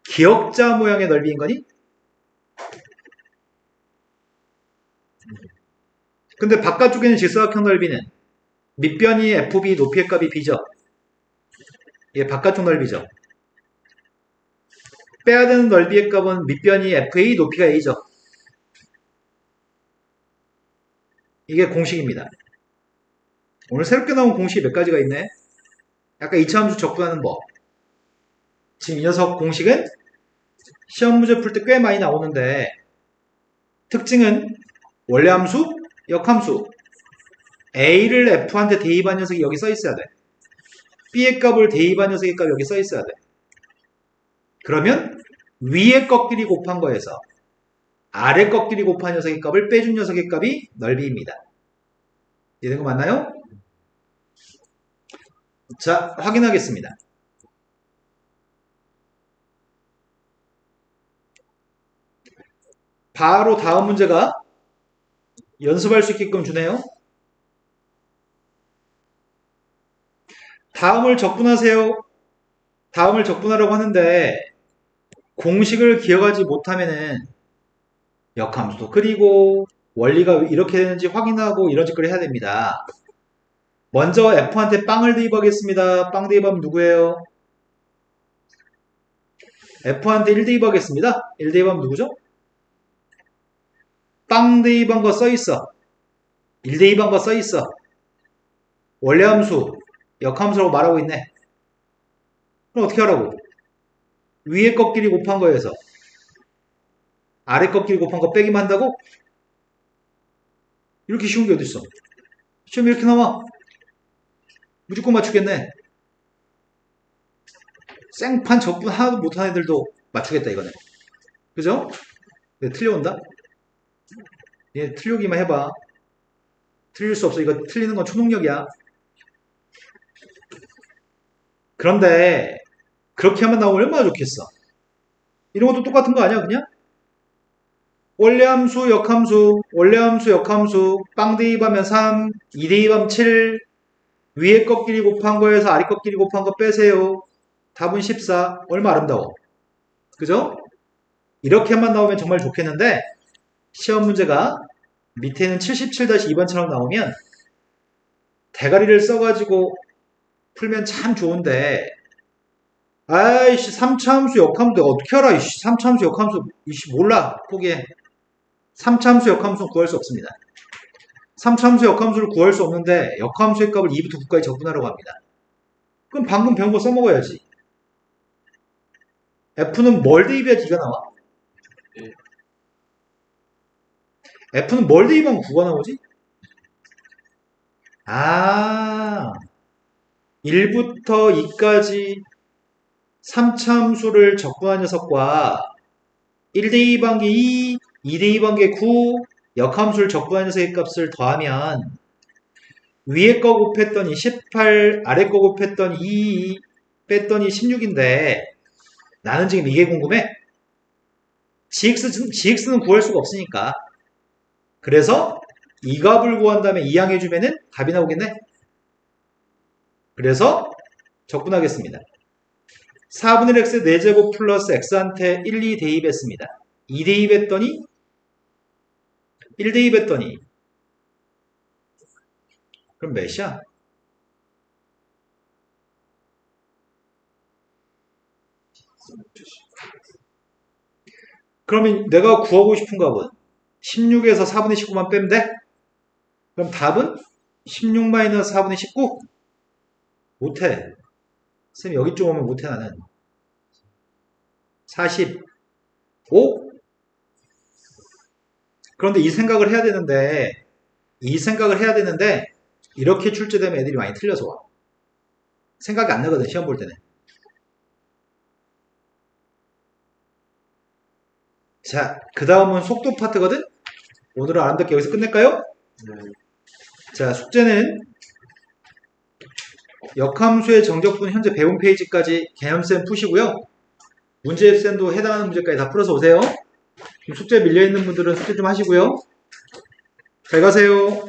기역자 모양의 넓이인 거니? 근데 바깥쪽에는 직사각형 넓이는 밑변이 fb, 높이의 값이 b죠. 이게 바깥쪽 넓이죠. 빼야 되는 넓이의 값은 밑변이 fa, 높이가 a죠. 이게 공식입니다. 오늘 새롭게 나온 공식이 몇 가지가 있네. 약간 2차 함수 적분하는 법. 지금 이 녀석 공식은 시험 문제 풀 때 꽤 많이 나오는데 특징은 원래 함수, 역함수 A를 F한테 대입한 녀석이 여기 써 있어야 돼. B의 값을 대입한 녀석의 값이 여기 써 있어야 돼. 그러면 위의 것끼리 곱한 거에서 아래 것끼리 곱한 녀석의 값을 빼준 녀석의 값이 넓이입니다. 이해된 거 맞나요? 자, 확인하겠습니다. 바로 다음 문제가 연습할 수 있게끔 주네요. 다음을 적분하세요. 다음을 적분하라고 하는데 공식을 기억하지 못하면은 역함수도 그리고 원리가 이렇게 되는지 확인하고 이런 짓거리 해야 됩니다. 먼저 F한테 빵을 대입하겠습니다. 빵 대입하면 누구예요? F한테 1 대입하겠습니다. 1 대입하면 누구죠? 빵 대입한 거 써있어. 1 대입한 거 써있어. 원래 함수, 역함수라고 말하고 있네. 그럼 어떻게 하라고? 위에 것끼리 곱한 거에서 아래 것끼리 곱한 거 빼기만 한다고? 이렇게 쉬운 게 어딨어? 시험이 이렇게 나와. 무조건 맞추겠네. 생판 적분 하나도 못한 애들도 맞추겠다 이거는. 그죠? 네, 틀려온다? 얘 틀려오기만 해봐. 틀릴 수 없어. 이거 틀리는 건 초능력이야. 그런데 그렇게 하면 나오면 얼마나 좋겠어. 이런 것도 똑같은 거 아니야 그냥? 원래함수, 역함수, 원래함수, 역함수, 빵 대입하면 3, 2 대입하면 7, 위에 것끼리 곱한 거에서 아래 것끼리 곱한 거 빼세요. 답은 14. 얼마 아름다워. 그죠? 이렇게만 나오면 정말 좋겠는데 시험 문제가 밑에는 77-2번처럼 나오면 대가리를 써가지고 풀면 참 좋은데 아이씨 3차함수 역함수 내가 어떻게 알아 이씨 3차함수 역함수 이씨 몰라 포기해 3차함수 역함수는 구할 수 없습니다 3차함수 역함수를 구할 수 없는데 역함수의 값을 2부터 9까지 적분하라고 합니다 그럼 방금 배운 거 써먹어야지 F는 뭘 대입해야 D가 나와? 예. F는 뭘 대입하면 9가 나오지? 아 1부터 2까지 3차함수를 적분한 녀석과 1대2반개 2, 2대2반개 9 역함수를 적분한 녀석의 값을 더하면 위에 거 곱했더니 18, 아래 거 곱했더니 2, 뺐더니 16인데 나는 지금 이게 궁금해. GX는 구할 수가 없으니까. 그래서 이 값을 구한 다음에 이항해주면은 답이 나오겠네. 그래서 적분하겠습니다. 4분의 x 4제곱 플러스 x한테 1, 2 대입했습니다. 2 대입했더니 1 대입했더니 그럼 몇이야? 그러면 내가 구하고 싶은 값은 16에서 4분의 19만 빼면 돼? 그럼 답은 16-4분의 19? 못해. 쌤 여기 좀 오면 못해 나는. 45? 그런데 이 생각을 해야 되는데 이렇게 출제되면 애들이 많이 틀려서 와. 생각이 안 나거든 시험 볼 때는. 자, 그 다음은 속도 파트거든? 오늘은 아름답게 여기서 끝낼까요? 네. 자, 숙제는 역함수의 정적분 현재 배운 페이지까지 개념쌤 푸시고요. 문제쌤도 해당하는 문제까지 다 풀어서 오세요. 숙제 밀려있는 분들은 숙제 좀 하시고요. 잘 가세요.